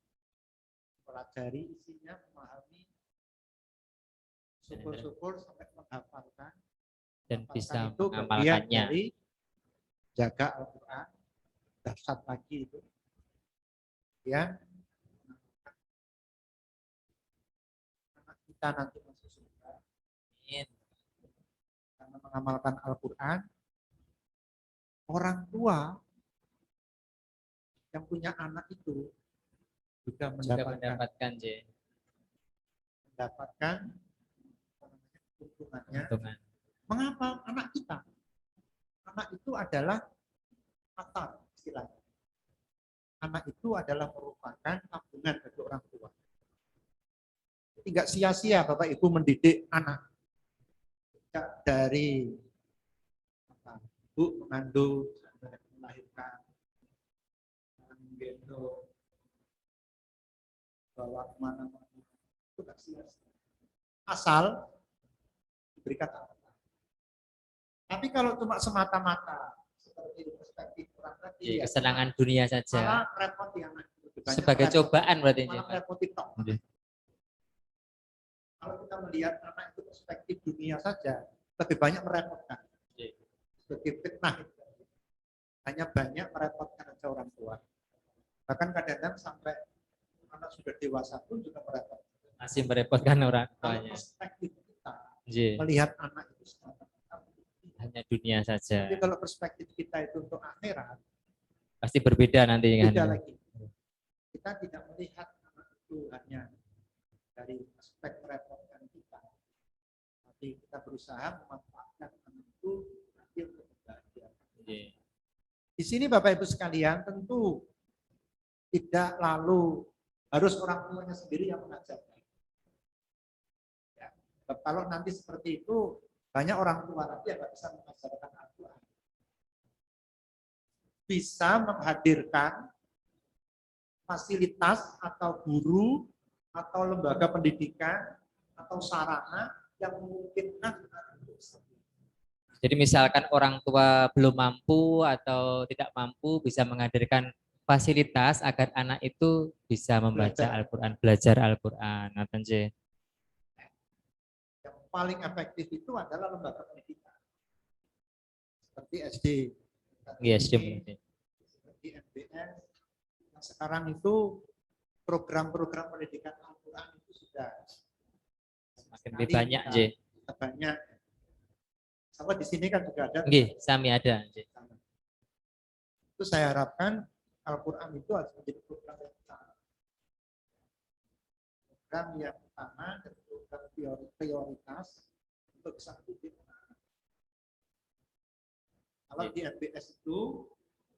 pelajari isinya, memahami, syukur-syukur sampai menghafalkan, dan bisa itu mengamalkannya. Dari jaga Al-Quran, dahsyat lagi itu. Ya, anak kita nanti masuk surga. Karena mengamalkan Al-Quran, orang tua yang punya anak itu juga mendapatkan keuntungannya. Mengapa anak kita? Anak itu adalah mata istilahnya. Anak itu adalah merupakan tabungan bagi orang tua. Tidak sia-sia Bapak Ibu mendidik anak. Dari ibu mengandung, melahirkan, menggendong, bawa kemana-mana, itu tidak sia-sia. Asal diberikan apa. Tapi kalau cuma semata-mata seperti perspektif orang tadi, kesenangan dunia saja. malah repot ya, sebagai cobaan berarti. Malah repot tok. Kalau kita melihat anak itu perspektif dunia saja, lebih banyak merepotkan. Sebagai fitnah. Hanya banyak merepotkan aja orang tua. Bahkan kadang-kadang sampai anak sudah dewasa pun juga merepotkan. Masih merepotkan orang tuanya. Kalau perspektif kita melihat anak itu hanya dunia saja. Tapi kalau perspektif kita itu untuk akhirat, pasti berbeda nanti. Beda lagi. Kita tidak melihat anak itu hanya dari aspek merepotkan kita, tapi kita berusaha memanfaatkan anak itu untuk kebahagiaan. Nggih. Di sini Bapak Ibu sekalian tentu tidak lalu harus orang tuanya sendiri yang mengajarkan. Ya. Kalau nanti seperti itu banyak orang tua nanti yang nggak bisa mengajarkan Al-Quran. Bisa menghadirkan fasilitas atau guru atau lembaga pendidikan atau sarana yang memungkinkan. Jadi misalkan orang tua belum mampu atau tidak mampu bisa menghadirkan fasilitas agar anak itu bisa membaca Al-Quran, belajar Al-Quran. Ngoten nggih. Yang paling efektif itu adalah lembaga pendidikan. Seperti SD. Nggih, Seperti MBN. Nah, sekarang itu program-program pendidikan Al-Quran itu sudah semakin lebih banyak nggih. Banyak. Sama di sini kan juga ada. Nggih, sami ada nggih. Itu saya harapkan Al-Quran itu harus menjadi program yang utama. Program yang utama dan program prioritas untuk bisa mendidik. Kalau di MBS itu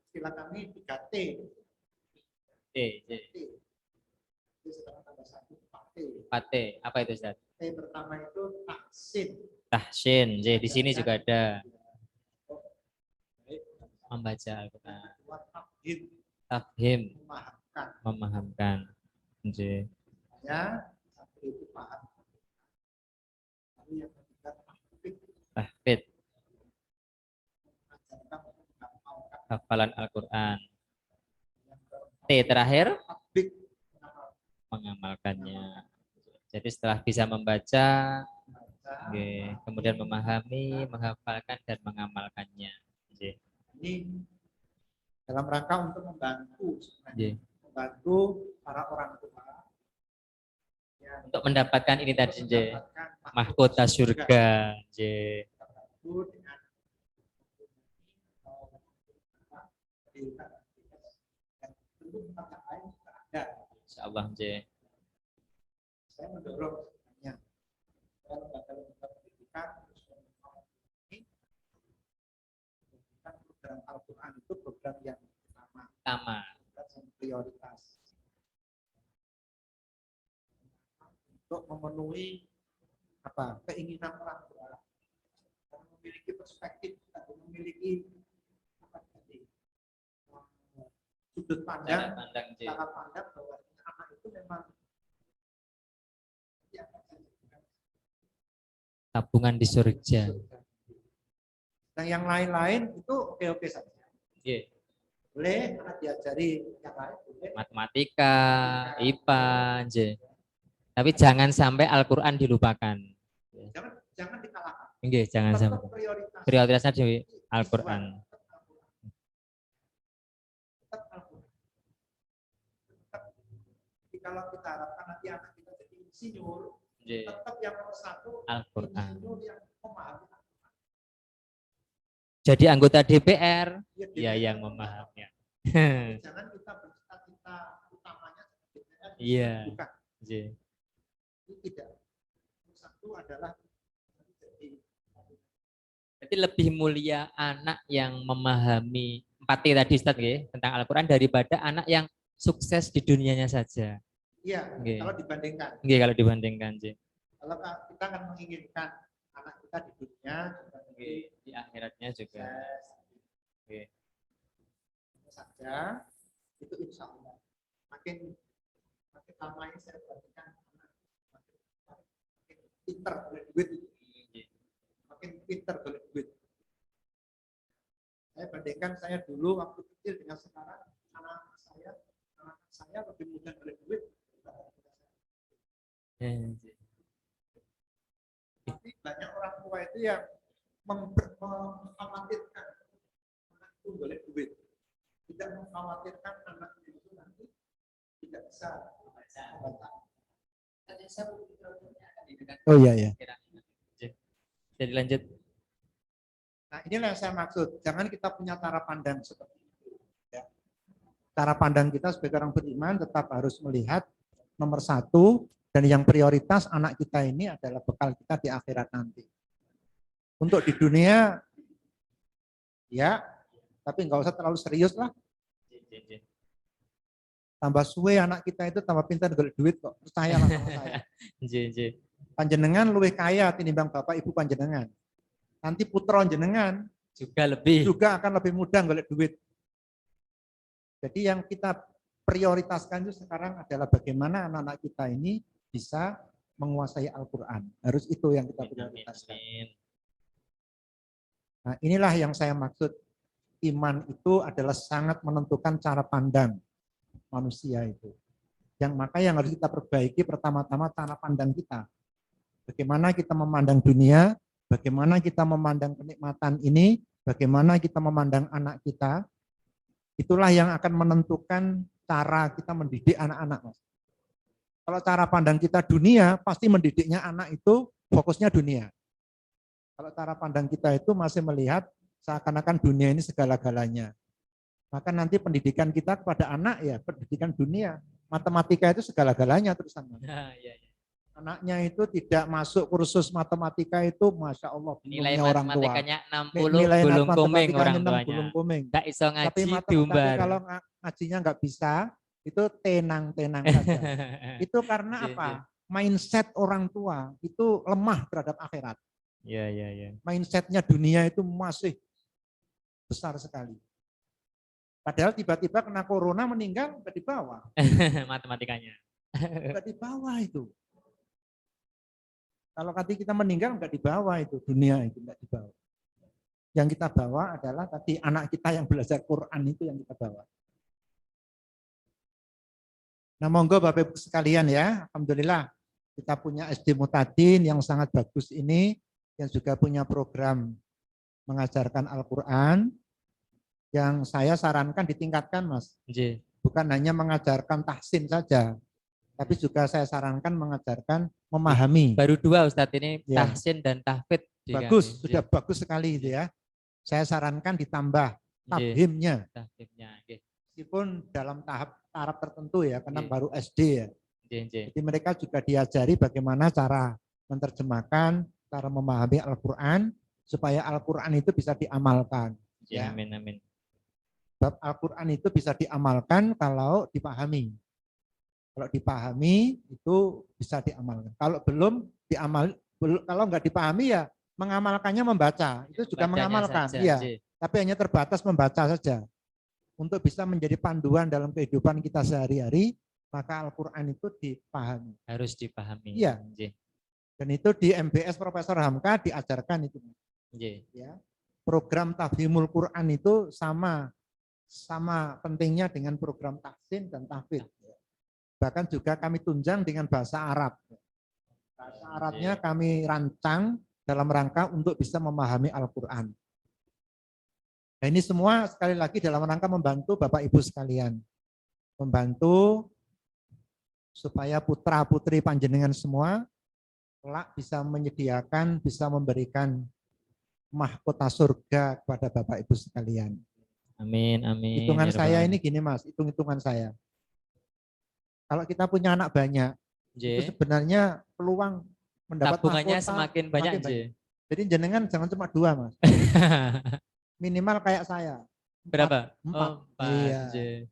istilah kami 3T. Itu sekarang tambah 1 4T. 4T, apa itu Ustaz? T pertama itu tahsin. Tahsin, nggih, di sini juga ada. Membaca Al-Quran. Tafhim, memahamkan. Nggih. Ya, satu itu paham. Lalu yang ketiga Tahfidz, hafalan Al-Quran. T terakhir, mengamalkannya. Jadi setelah bisa membaca, okay, kemudian memahami, menghafalkan dan mengamalkannya. Okay. Ini dalam rangka untuk membantu, Okay, membantu para orang tua ya, untuk mendapatkan ini tadi, mahkota surga. Okay. Insyaallah, saya mendorong sebenarnya lembaga-lembaga pendidikan program Al-Quran itu program yang utama, yang prioritas untuk memenuhi keinginan orang tua, memiliki perspektif atau memiliki sudut pandang, cara pandang bahwa anak itu memang tabungan di surga. Nah, yang lain-lain itu oke-oke saja. Yeah. Boleh anak diajari yang lain, boleh. Matematika, IPA, tapi jangan sampai Al-Quran dilupakan. Jangan dikalahkan. Okay, jangan sampai. Prioritasnya di Al-Quran. Kalau kita harapkan nanti anak kita jadi insinyur, tetap yang nomor satu Al-Quran. insinyur yang memahami. Jadi anggota DPR, ya yang memahaminya. Jangan kita bercita-cita utamanya DPR. Iya. Bukan. Ini tidak. Nomor satu adalah jadi lebih mulia anak yang memahami 4T tadi Ustaz, tentang Al-Quran daripada anak yang sukses di dunianya saja. Iya, kalau dibandingkan. Kalau dibandingkan, Kalau kita akan menginginkan anak kita di dunia, di akhiratnya juga. Saja itu insya Allah makin lama ini saya perhatikan makin pinter boleh duit, makin pinter boleh duit. Saya bandingkan saya dulu waktu kecil dengan sekarang, anak saya lebih mudah boleh duit. Tapi banyak orang tua itu yang mengkhawatirkan anak itu boleh duit, tidak mengkhawatirkan anak itu nanti tidak bisa membaca. Oh iya. Jadi lanjut. Nah, inilah yang saya maksud. Jangan kita punya cara pandang seperti itu. Ya. Cara pandang kita sebagai orang beriman tetap harus melihat nomor satu, dan yang prioritas anak kita ini adalah bekal kita di akhirat nanti. Untuk di dunia, ya Tapi nggak usah terlalu serius lah. Tambah suwe anak kita itu tambah pintar golek duit kok. Percayalah sama saya. Panjenengan luwih kaya tinimbang bapak ibu panjenengan. Nanti putra jenengan Juga lebih. juga akan lebih mudah golek duit. Jadi yang kita prioritaskan itu sekarang adalah bagaimana anak-anak kita ini bisa menguasai Al-Quran. Harus itu yang kita prioritaskan. Nah, inilah yang saya maksud. Iman itu adalah sangat menentukan cara pandang manusia itu. Yang maka yang harus kita perbaiki pertama-tama cara pandang kita. Bagaimana kita memandang dunia, bagaimana kita memandang kenikmatan ini, bagaimana kita memandang anak kita. Itulah yang akan menentukan cara kita mendidik anak-anak, Mas. Kalau cara pandang kita dunia, pasti mendidiknya anak itu fokusnya dunia. Kalau cara pandang kita itu masih melihat seakan-akan dunia ini segala-galanya. Maka nanti pendidikan kita kepada anak ya pendidikan dunia. Matematika itu segala-galanya terusan. Anaknya itu tidak masuk kursus matematika itu Masya Allah. Nilai orang tua. matematikanya 60 Nilai gulung komeng matematikanya orang 6 tuanya. gulung komeng. Nggak iso Tapi ngaji diumbar. kalau ngajinya nggak bisa, itu tenang-tenang saja. Itu karena apa? Mindset orang tua itu lemah terhadap akhirat. Iya. Mindsetnya dunia itu masih besar sekali. Padahal tiba-tiba kena corona meninggal nggak dibawa. Matematikanya. Nggak dibawa itu. Kalau tadi kita meninggal nggak dibawa itu dunia itu nggak dibawa. Yang kita bawa adalah tadi anak kita yang belajar Quran itu yang kita bawa. Nah monggo Bapak Ibu sekalian ya, alhamdulillah kita punya SD Mutadin yang sangat bagus ini, yang juga punya program mengajarkan Al-Quran, yang saya sarankan ditingkatkan Mas. Bukan hanya mengajarkan tahsin saja, tapi juga saya sarankan mengajarkan memahami. Baru 2 Ustadz ini tahsin dan tahfidz. Bagus, sudah bagus sekali itu ya. Saya sarankan ditambah tafhimnya. Meskipun dalam taraf tertentu ya, karena baru SD ya. Jadi mereka juga diajari bagaimana cara menerjemahkan, cara memahami Al-Quran, supaya Al-Quran itu bisa diamalkan. Ya. Amin. Bab Al-Quran itu bisa diamalkan kalau dipahami. Kalau dipahami itu bisa diamalkan. Kalau belum kalau nggak dipahami ya mengamalkannya membaca. Itu juga mengamalkan. Iya. Tapi hanya terbatas membaca saja. Untuk bisa menjadi panduan dalam kehidupan kita sehari-hari, maka Al-Quran itu dipahami. Harus dipahami. Iya. Dan itu di MBS Profesor Hamka diajarkan itu. Ya. Program Tafhimul Quran itu sama pentingnya dengan program tahsin dan tahfidz. Bahkan juga kami tunjang dengan bahasa Arab. Bahasa Arabnya kami rancang dalam rangka untuk bisa memahami Al-Quran. Nah ini semua sekali lagi dalam rangka membantu Bapak Ibu sekalian. Membantu supaya putra-putri panjenengan semua kelak bisa menyediakan, bisa memberikan mahkota surga kepada Bapak Ibu sekalian. Amin. Hitungan saya ini gini Mas, hitung-hitungan saya. Kalau kita punya anak banyak, itu sebenarnya peluang mendapat tabungannya mahkota semakin banyak. Jadi jenengan jangan cuma 2 Mas. Minimal kayak saya. 4. Berapa? 4. Iya.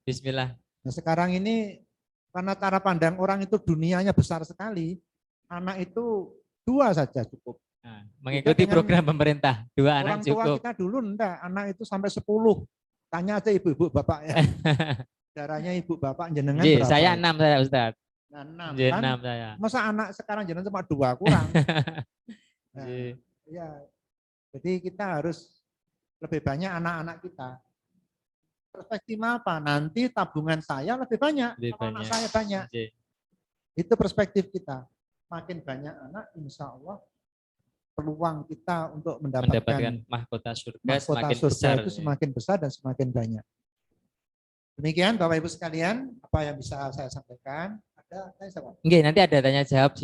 Bismillah. Nah sekarang ini karena cara pandang orang itu dunianya besar sekali, anak itu 2 saja cukup. Nah, mengikuti program pemerintah, 2 anak cukup. Orang tua kita dulu enggak, anak itu sampai 10. Tanya aja ibu-ibu bapak ya. Darahnya ibu bapak jenengan berapa? Saya 6 saya Ustaz. Nah, 6 kan? 6 saya. Masa anak sekarang jenengan cuma 2 kurang. Nah, ya. Jadi kita harus lebih banyak anak-anak kita. Perspektif apa? Nanti tabungan saya lebih banyak, anak saya banyak. Itu perspektif kita. Makin banyak anak, insya Allah peluang kita untuk mendapatkan mahkota surga semakin besar itu semakin besar dan semakin banyak. Demikian Bapak Ibu sekalian, apa yang bisa saya sampaikan? Ada tanya siapa? Nggih, nanti ada tanya jawab.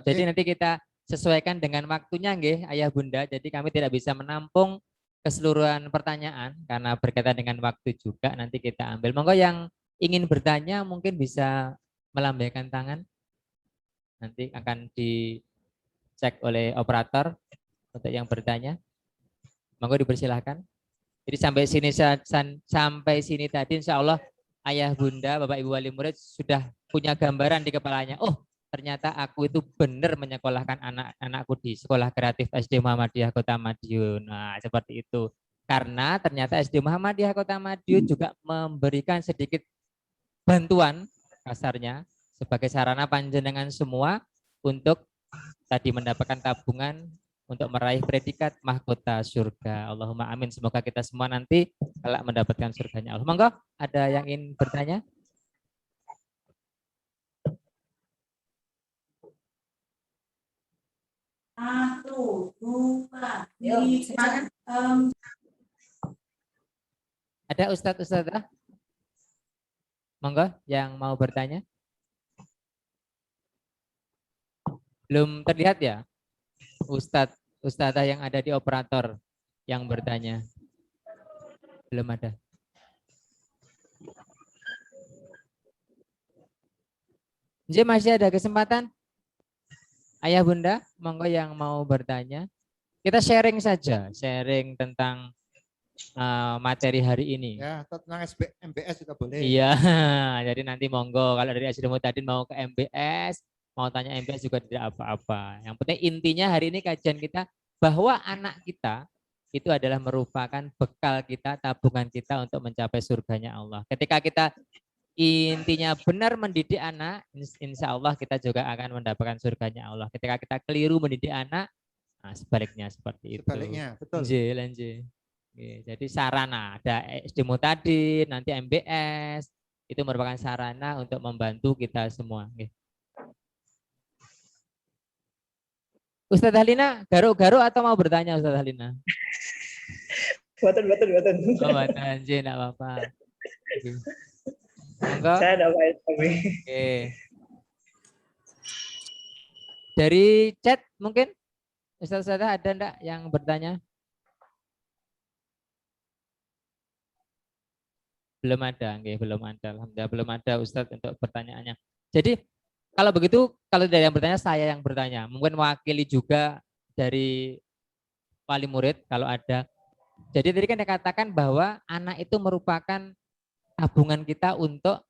Jadi nanti kita sesuaikan dengan waktunya nggih, Ayah Bunda. Jadi kami tidak bisa menampung keseluruhan pertanyaan karena berkaitan dengan waktu juga. Nanti kita ambil. Monggo yang ingin bertanya mungkin bisa melambaikan tangan. Nanti akan dicek oleh operator untuk yang bertanya. Monggo dipersilahkan. Jadi sampai sini tadi insya Allah ayah bunda, bapak ibu wali murid sudah punya gambaran di kepalanya. Oh, ternyata aku itu benar menyekolahkan anak-anakku di Sekolah Kreatif SD Muhammadiyah Kota Madiun. Nah, seperti itu. Karena ternyata SD Muhammadiyah Kota Madiun juga memberikan sedikit bantuan kasarnya sebagai sarana panjenengan semua untuk tadi mendapatkan tabungan untuk meraih predikat mahkota surga. Allahumma amin. Semoga kita semua nanti kelak mendapatkan surganya Allah. Monggo, ada yang ingin bertanya? Satu, dua, tiga. Ada Ustadz? Monggo, yang mau bertanya? Belum terlihat ya? Ustadzah yang ada di operator yang bertanya. Belum ada. Jadi masih ada kesempatan? Ayah bunda, monggo yang mau bertanya. Kita sharing saja, sharing tentang materi hari ini. Ya, tentang MBS juga boleh. Iya, jadi nanti monggo kalau dari SD Mutadin mau ke MBS, mau tanya MBS juga tidak apa-apa. Yang penting intinya hari ini kajian kita bahwa anak kita itu adalah merupakan bekal kita, tabungan kita untuk mencapai surganya Allah. Ketika kita intinya benar mendidik anak, insya Allah kita juga akan mendapatkan surganya Allah. Ketika kita keliru mendidik anak, nah sebaliknya seperti itu. Sebaliknya, betul. Lanjut. Jadi sarana ada SD Mutadin, nanti MBS itu merupakan sarana untuk membantu kita semua. Ustadz Halina, garuk-garuk atau mau bertanya Ustadz Halina? Buatan. Oh, buatan, enggak apa-apa. Monggo. Saya ada baik. Oke. Dari chat mungkin Ustadz ada enggak yang bertanya? Belum ada, belum ada. Alhamdulillah belum ada Ustadz untuk pertanyaannya. Jadi kalau begitu, kalau dari yang bertanya saya yang bertanya. Mungkin mewakili juga dari wali murid kalau ada. Jadi tadi kan dikatakan bahwa anak itu merupakan tabungan kita untuk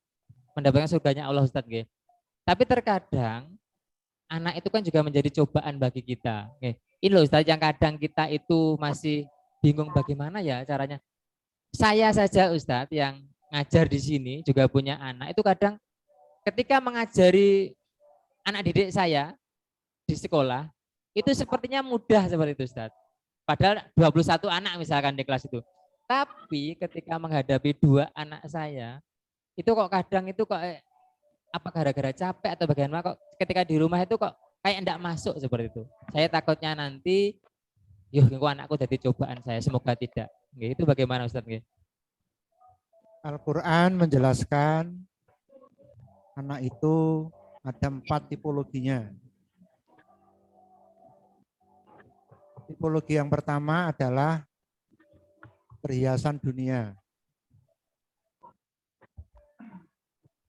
mendapatkan surganya Allah Ustadz. Tapi terkadang anak itu kan juga menjadi cobaan bagi kita. Ini loh Ustadz yang kadang kita itu masih bingung bagaimana ya caranya. Saya saja Ustadz yang ngajar di sini juga punya anak, itu kadang ketika mengajari anak didik saya di sekolah, itu sepertinya mudah seperti itu Ustadz. Padahal 21 anak misalkan di kelas itu. Tapi ketika menghadapi 2 anak saya, itu kok kadang itu kok apa gara-gara capek atau bagaimana kok ketika di rumah itu kok kayak enggak masuk seperti itu. Saya takutnya nanti, anakku jadi cobaan saya, semoga tidak. Itu bagaimana Ustadz? Al-Quran menjelaskan anak itu ada 4 tipologinya. Tipologi yang pertama adalah perhiasan dunia.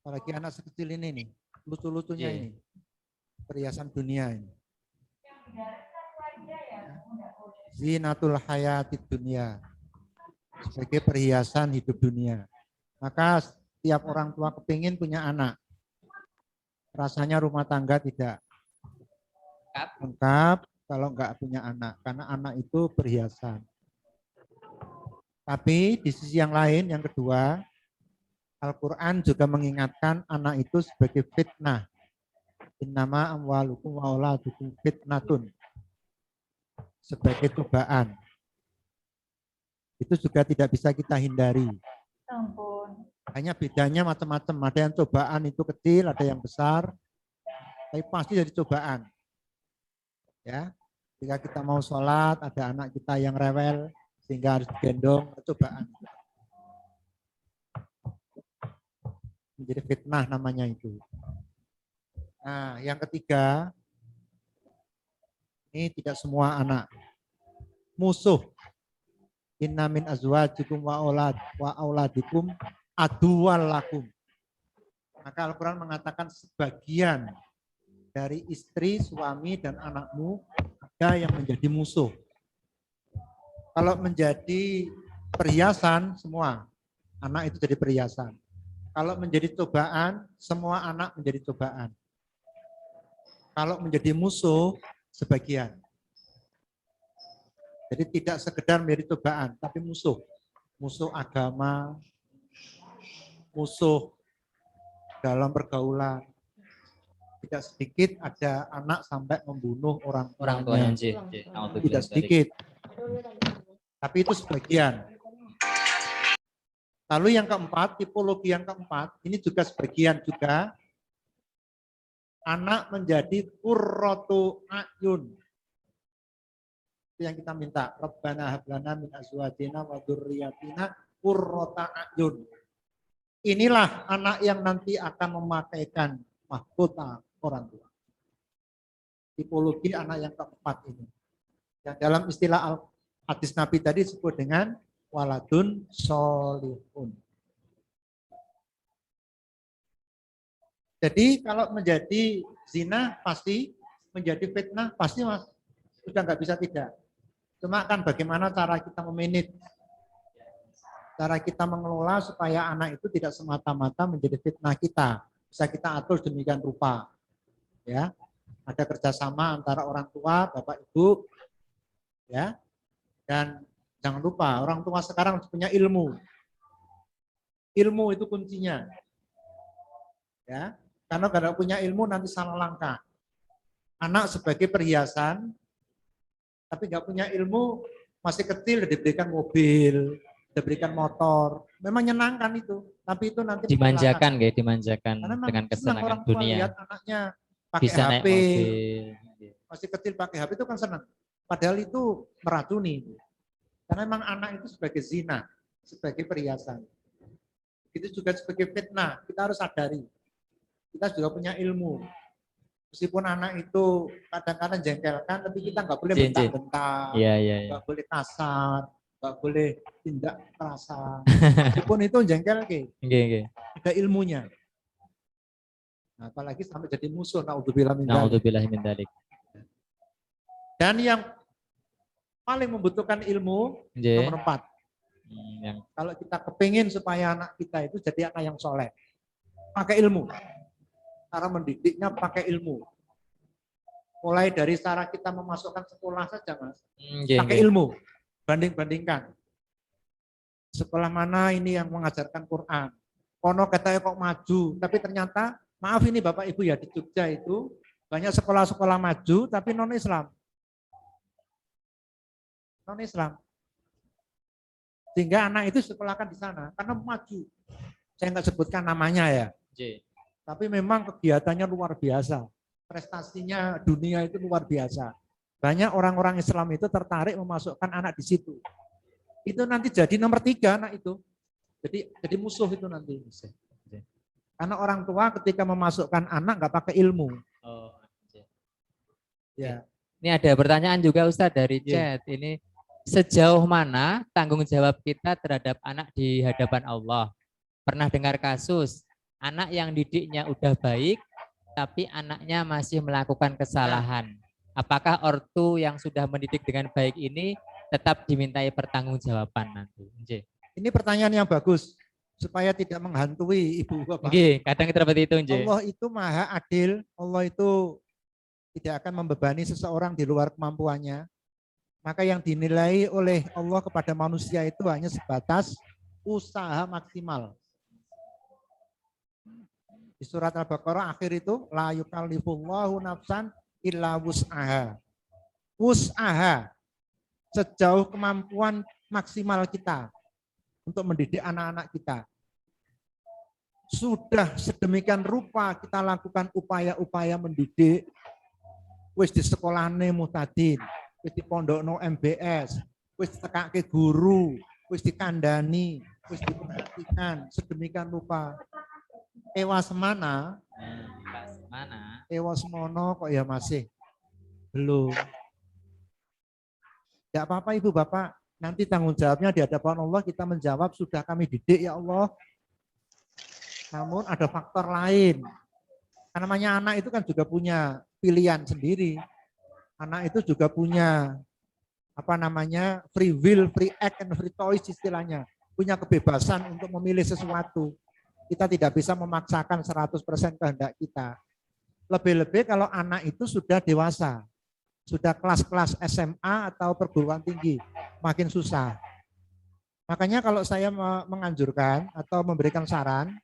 Apalagi anak sekecil ini nih, lucu-lucunya ini. Perhiasan dunia ini. Zinatul hayatid dunia. Sebagai perhiasan hidup dunia. Maka setiap orang tua kepingin punya anak. Rasanya rumah tangga tidak lengkap kalau enggak punya anak. Karena anak itu perhiasan. Tapi di sisi yang lain, yang kedua, Al-Quran juga mengingatkan anak itu sebagai fitnah. Innama amwalukum wa auladukum fitnatun. Sebagai cobaan. Itu juga tidak bisa kita hindari. Hanya bedanya macam-macam. Ada yang cobaan itu kecil, ada yang besar. Tapi pasti jadi cobaan. Ya, ketika kita mau sholat, ada anak kita yang rewel, sehingga harus digendong, cobaan. Menjadi fitnah namanya itu. Nah, yang ketiga, ini tidak semua anak. Musuh. Inna min azwajikum wa auladikum aduwal lakum. Maka Al-Quran mengatakan sebagian dari istri, suami, dan anakmu ada yang menjadi musuh. Kalau menjadi perhiasan semua. Anak itu jadi perhiasan. Kalau menjadi cobaan, semua anak menjadi cobaan. Kalau menjadi musuh, sebagian. Jadi tidak sekedar menjadi cobaan, tapi musuh. Musuh agama, musuh dalam pergaulan. Tidak sedikit ada anak sampai membunuh orang Orang tuanya tuanya. Na'udzubillah Tidak min dzalik. sedikit. Tapi itu sebagian. Lalu yang keempat, tipologi yang keempat, ini juga sebagian juga. Anak menjadi qurratu a'yun. Itu yang kita minta. Rabbana hablana min azwajina wa dzurriyyatina qurrata a'yun. Inilah anak yang nanti akan memakaikan mahkota orang tua. Tipologi anak yang keempat ini. Yang dalam istilah hadis Nabi tadi disebut dengan waladun solihun. Jadi kalau menjadi zina pasti, menjadi fitnah pasti mas, sudah nggak bisa tidak. Cuma kan bagaimana cara kita memanage, cara kita mengelola supaya anak itu tidak semata-mata menjadi fitnah kita. Bisa kita atur demikian rupa. Ya, ada kerjasama antara orang tua, bapak ibu, ya, dan jangan lupa orang tua sekarang punya ilmu. Ilmu itu kuncinya. Ya, karena kalau punya ilmu nanti salah langkah. Anak sebagai perhiasan, tapi nggak punya ilmu, masih kecil diberikan mobil, diberikan motor. Memang menyenangkan itu, tapi itu nanti Dimanjakan kayak dimanjakan karena memang dengan senang kesenangan orang tua dunia. lihat anaknya pakai Bisa naik HP, mobil. masih kecil pakai HP itu kan senang. Padahal itu meracuni. Karena memang anak itu sebagai zina, sebagai perhiasan. Itu juga sebagai fitnah, kita harus sadari. Kita juga punya ilmu. Meskipun anak itu kadang-kadang jengkelkan, tapi kita nggak boleh bentak-bentak, Iya. nggak boleh kasar, nggak boleh tindak kekerasan. Meskipun itu jengkel, Oke. ada ilmunya. Nah, apalagi sampai jadi musuh, naudzubillah min dzalik. Na'udzubillah min dzalik. Dan yang paling membutuhkan ilmu, nomor 4. Yang Kalau kita kepingin supaya anak kita itu jadi anak yang soleh, pakai ilmu. Cara mendidiknya pakai ilmu. Mulai dari cara kita memasukkan sekolah saja, Mas. Pakai ilmu. Banding-bandingkan. Sekolah mana ini yang mengajarkan Quran? Kono katanya kok maju, tapi ternyata, maaf ini Bapak Ibu ya, di Jogja itu banyak sekolah-sekolah maju, tapi non-Islam. Non-Islam. Sehingga anak itu sekolahkan di sana, karena maju. Saya nggak sebutkan namanya ya. Tapi memang kegiatannya luar biasa. Prestasinya dunia itu luar biasa. Banyak orang-orang Islam itu tertarik memasukkan anak di situ. Itu nanti jadi nomor 3 anak itu. Jadi musuh itu nanti. Karena orang tua ketika memasukkan anak nggak pakai ilmu. Ya. Ini ada pertanyaan juga Ustadz dari chat. Ini sejauh mana tanggung jawab kita terhadap anak di hadapan Allah? Pernah dengar kasus anak yang didiknya udah baik, tapi anaknya masih melakukan kesalahan. Apakah ortu yang sudah mendidik dengan baik ini tetap dimintai pertanggungjawaban nanti? Ini pertanyaan yang bagus, supaya tidak menghantui ibu bapak. Kadang seperti itu. Allah itu maha adil, Allah itu tidak akan membebani seseorang di luar kemampuannya. Maka yang dinilai oleh Allah kepada manusia itu hanya sebatas usaha maksimal. Di surat Al-Baqarah akhir itu la yukallifullahu nafsan illa wus'aha. Wus'aha, sejauh kemampuan maksimal kita untuk mendidik anak-anak kita. Sudah sedemikian rupa kita lakukan upaya-upaya mendidik, wis di sekolahane mutadin, wis di pondokno MBS, wis tekake guru, wis dikandani, wis diperhatikan sedemikian rupa. Ewa semana, ewa semono kok ya masih belum. Tidak apa-apa Ibu Bapak, nanti tanggung jawabnya di hadapan Allah kita menjawab sudah kami didik ya Allah. Namun ada faktor lain. Karena namanya anak itu kan juga punya pilihan sendiri. Anak itu juga punya free will, free act, and free choice istilahnya. Punya kebebasan untuk memilih sesuatu. Kita tidak bisa memaksakan 100% kehendak kita. Lebih-lebih kalau anak itu sudah dewasa, sudah kelas-kelas SMA atau perguruan tinggi, makin susah. Makanya kalau saya menganjurkan atau memberikan saran,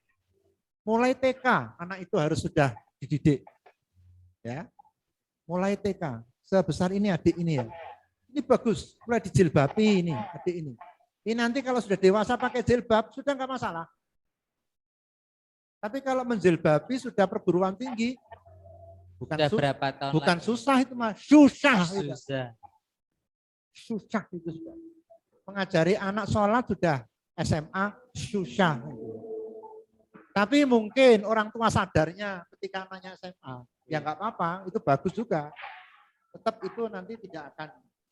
mulai TK anak itu harus sudah dididik. Ya. Mulai TK, sebesar ini adik ini ya. Ini bagus, mulai dijilbabi ini adik ini. Ini nanti kalau sudah dewasa pakai jilbab sudah enggak masalah. Tapi kalau menjilbabi sudah perguruan tinggi, Sudah berapa tahun bukan lagi? susah itu mah, susah. Susah. Susah itu sudah. Mengajari anak sholat sudah SMA susah. Tapi mungkin orang tua sadarnya ketika anaknya SMA, ya nggak apa-apa, itu bagus juga. Tetap itu nanti tidak akan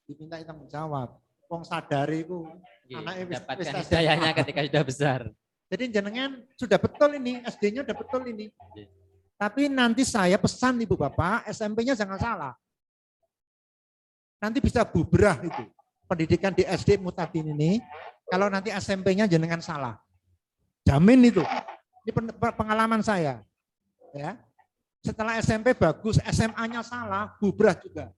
diminta tanggung jawab. Wong sadari itu anaknya Dapatkan hidayahnya ketika sudah besar. Jadi jenengan sudah betul ini, SD-nya sudah betul ini. Tapi nanti saya pesan Ibu Bapak, SMP-nya jangan salah. Nanti bisa bubrah itu. Pendidikan di SD Mutadin ini, kalau nanti SMP-nya jenengan salah. Jamin itu. Ini pengalaman saya. Ya. Setelah SMP bagus, SMA-nya salah, bubrah juga.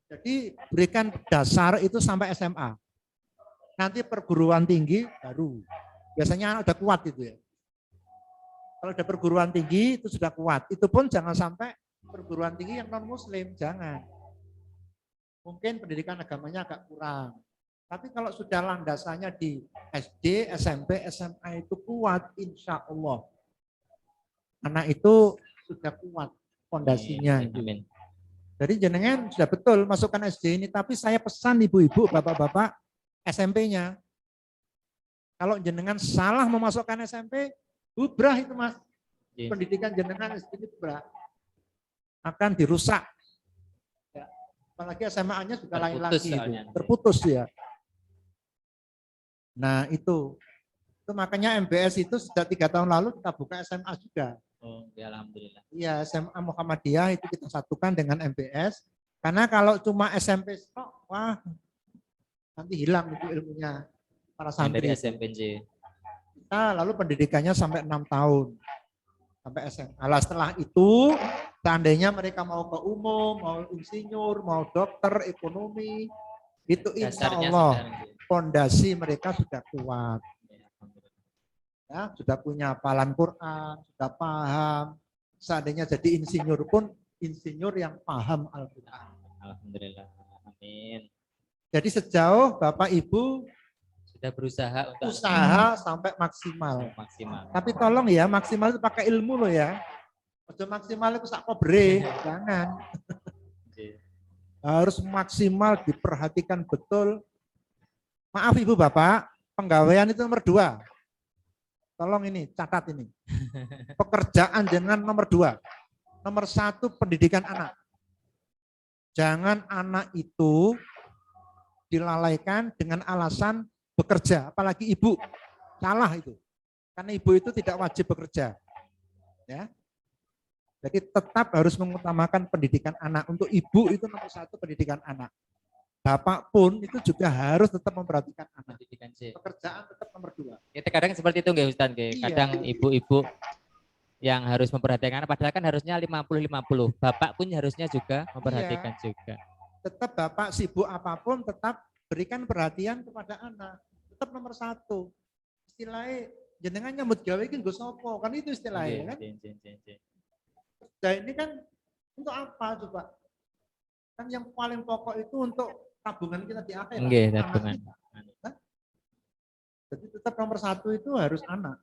Jadi berikan dasar itu sampai SMA. Nanti perguruan tinggi baru. Biasanya udah kuat itu ya. Kalau udah perguruan tinggi itu sudah kuat. Itu pun jangan sampai perguruan tinggi yang non-muslim, jangan. Mungkin pendidikan agamanya agak kurang. Tapi kalau sudah landasannya di SD, SMP, SMA itu kuat, insya Allah. Anak itu sudah kuat fondasinya. Amin. Jadi jenengan sudah betul masukkan SD ini, tapi saya pesan ibu-ibu, bapak-bapak, SMP-nya. Kalau jenengan salah memasukkan SMP, bubrah itu mas. Pendidikan jenengan SD ini bubrah. Akan dirusak. Ya. Apalagi SMA-nya juga lain lagi. Terputus ya. Nah itu makanya MBS itu sudah 3 tahun lalu kita buka SMA juga. Oh, ya alhamdulillah. Iya, SMA Muhammadiyah itu kita satukan dengan MBS. Karena kalau cuma SMP, wah nanti hilang itu ilmunya para santri. Dari SMPJ. Kita lalu pendidikannya sampai 6 tahun. Sampai SMA. Nah, setelah itu, seandainya mereka mau ke umum, mau insinyur, mau dokter, ekonomi, itu insya Allah fondasi mereka sudah kuat. Ya, sudah punya hafalan Quran, sudah paham. Seandainya jadi insinyur pun insinyur yang paham Al-Quran. Alhamdulillah. Amin. Jadi sejauh Bapak Ibu Sudah berusaha untuk sampai maksimal. maksimal. Tapi tolong ya, maksimal itu pakai ilmu loh ya. Ojo maksimal itu sak kobre, jangan. Harus maksimal, diperhatikan betul. Maaf Ibu Bapak, penggawaian itu nomor 2. Tolong ini, catat ini. Pekerjaan jenengan nomor 2. Nomor 1 pendidikan anak. Jangan anak itu dilalaikan dengan alasan bekerja, apalagi ibu. Salah itu. Karena ibu itu tidak wajib bekerja. Ya. Jadi tetap harus mengutamakan pendidikan anak. Untuk ibu itu nomor 1 pendidikan anak. Bapak pun itu juga harus tetap memperhatikan anak. Pekerjaan tetap nomor 2. Kita kadang seperti itu nggak Ustaz? Kadang ibu-ibu yang harus memperhatikan anak, padahal kan harusnya 50-50. Bapak pun harusnya juga memperhatikan juga. Tetap bapak sibuk apapun, tetap berikan perhatian kepada anak. Tetap nomor 1. Istilahnya jenengan nyambut gawe iki nggo sapa? Kan itu istilahnya kan. Nah ini kan untuk apa coba? Kan yang paling pokok itu untuk tabungan kita di akhirat. Nggih, tabungan. Jadi tetap nomor 1 itu harus anak.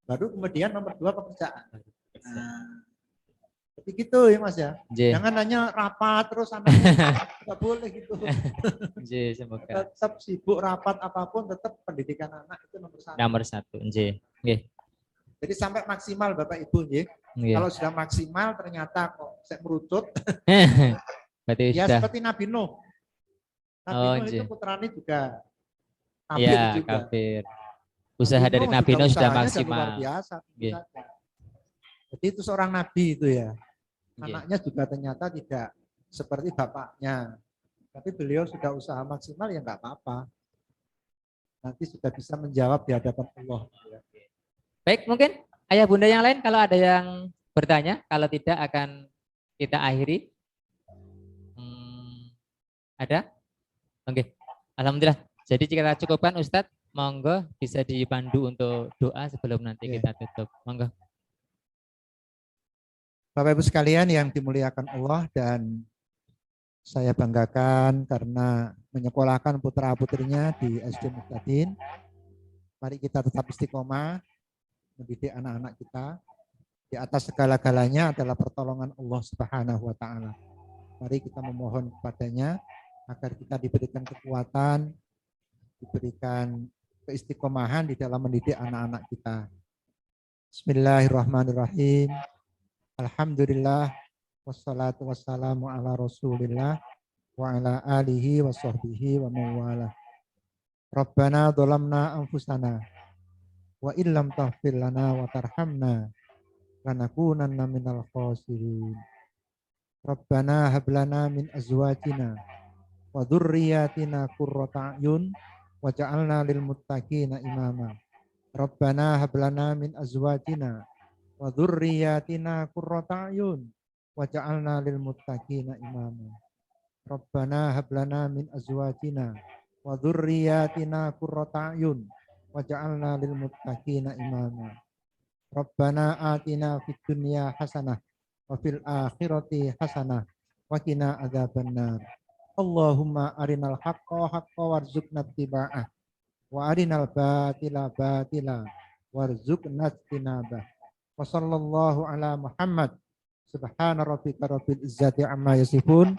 Baru kemudian nomor 2 pekerjaan. Nah, jadi gitu ya Mas ya. Jangan hanya rapat terus anaknya nggak boleh gitu. Semoga. Tetap sibuk rapat apapun, tetap pendidikan anak itu nomor 1. Nomor 1. Jadi sampai maksimal Bapak Ibu ya. Kalau sudah maksimal ternyata kok saya merucut. Berarti ya sudah. seperti Nabi Nuh. Nabi Nuh itu putranya juga kafir ya, juga. Kafir. Usaha dari Nabi Nuh sudah maksimal. Luar biasa. Jadi itu seorang nabi itu ya. Anaknya juga ternyata tidak seperti bapaknya. Tapi beliau sudah usaha maksimal ya nggak apa-apa. Nanti sudah bisa menjawab di hadapan Allah. Baik, mungkin ayah bunda yang lain kalau ada yang bertanya, kalau tidak akan kita akhiri. Ada? Oke. Alhamdulillah. Jadi kita cukupkan Ustadz, monggo bisa dipandu untuk doa sebelum nanti Oke. kita tutup. Monggo. Bapak Ibu sekalian yang dimuliakan Allah, dan saya banggakan karena menyekolahkan putra-putrinya di SD Muhtadin. Mari kita tetap istiqomah mendidik anak-anak kita. Di atas segala-galanya adalah pertolongan Allah Subhanahu wa taala. Mari kita memohon kepadanya agar kita diberikan kekuatan, diberikan keistiqomahan di dalam mendidik anak-anak kita. Bismillahirrahmanirrahim. Alhamdulillah wassalatu wassalamu ala Rasulillah wa ala alihi wa sahbihi wa mawala. Rabbana dhalamna anfusana wa illam taghfir lana wa tarhamna lanakunanna minal khasirin. Rabbana hab lana min azwajina wa dzurriyyatina qurrata a'yun waj'alna lil muttaqina imama. Rabbana hab lana min azwajina wa dzurriyyatina qurrata a'yun waj'alna lil muttaqina imama. Rabbana hab lana min azwajina wa dzurriyyatina qurrata a'yun waj'alna lil muttaqina imama. Rabbana atina fid dunya hasanah wa fil akhirati hasanah wa qina adzabannar. Allahumma arinal haqqa haqqa warzuqna ittiba'ah wa arinal batila batila warzuqna ijtinabah. Wa sallallahu ala Muhammad. Subhana rabbika rabbil izzati amma yasifun.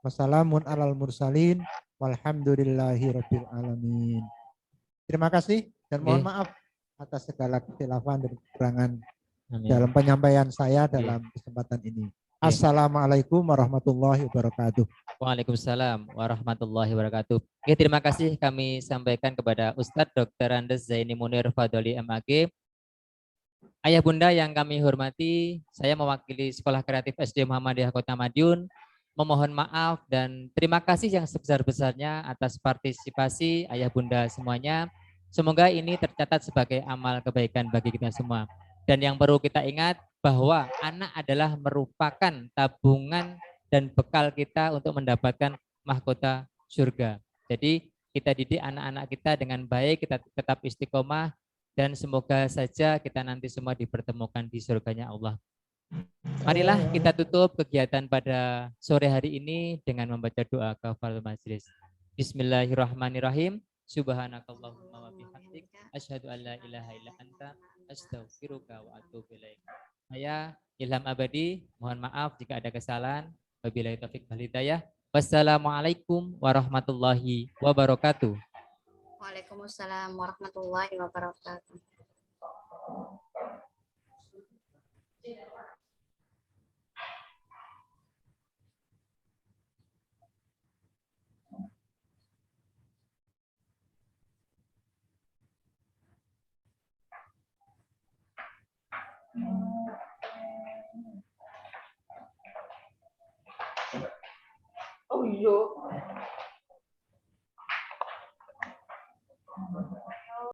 Wassalamun alal mursalin walhamdulillahi rabbil alamin. Terima kasih dan mohon maaf atas segala kekhilafan dan kekurangan dalam penyampaian saya dalam kesempatan ini. Assalamualaikum warahmatullahi wabarakatuh. Waalaikumsalam warahmatullahi wabarakatuh. Oke, terima kasih kami sampaikan kepada Ustadz Dr. Andes Zaini Munir Fadoli MAG. Ayah bunda yang kami hormati, saya mewakili Sekolah Kreatif SD Muhammadiyah Kota Madiun memohon maaf dan terima kasih yang sebesar-besarnya atas partisipasi ayah bunda semuanya. Semoga ini tercatat sebagai amal kebaikan bagi kita semua. Dan yang perlu kita ingat bahwa anak adalah merupakan tabungan dan bekal kita untuk mendapatkan mahkota surga. Jadi kita didik anak-anak kita dengan baik, kita tetap istiqomah, dan semoga saja kita nanti semua dipertemukan di surganya Allah. Marilah kita tutup kegiatan pada sore hari ini dengan membaca doa kafaratul majelis. Bismillahirrahmanirrahim. Subhanakallahumma wa bihamdik asyhadu an la ilaha illa anta astaghfiruka wa atubu ilaik. Saya Ilham Abadi, mohon maaf jika ada kesalahan. Wabillahi taufik wal hidayah. Wassalamualaikum warahmatullahi wabarakatuh. Waalaikumsalam warahmatullahi wabarakatuh. Oh iya.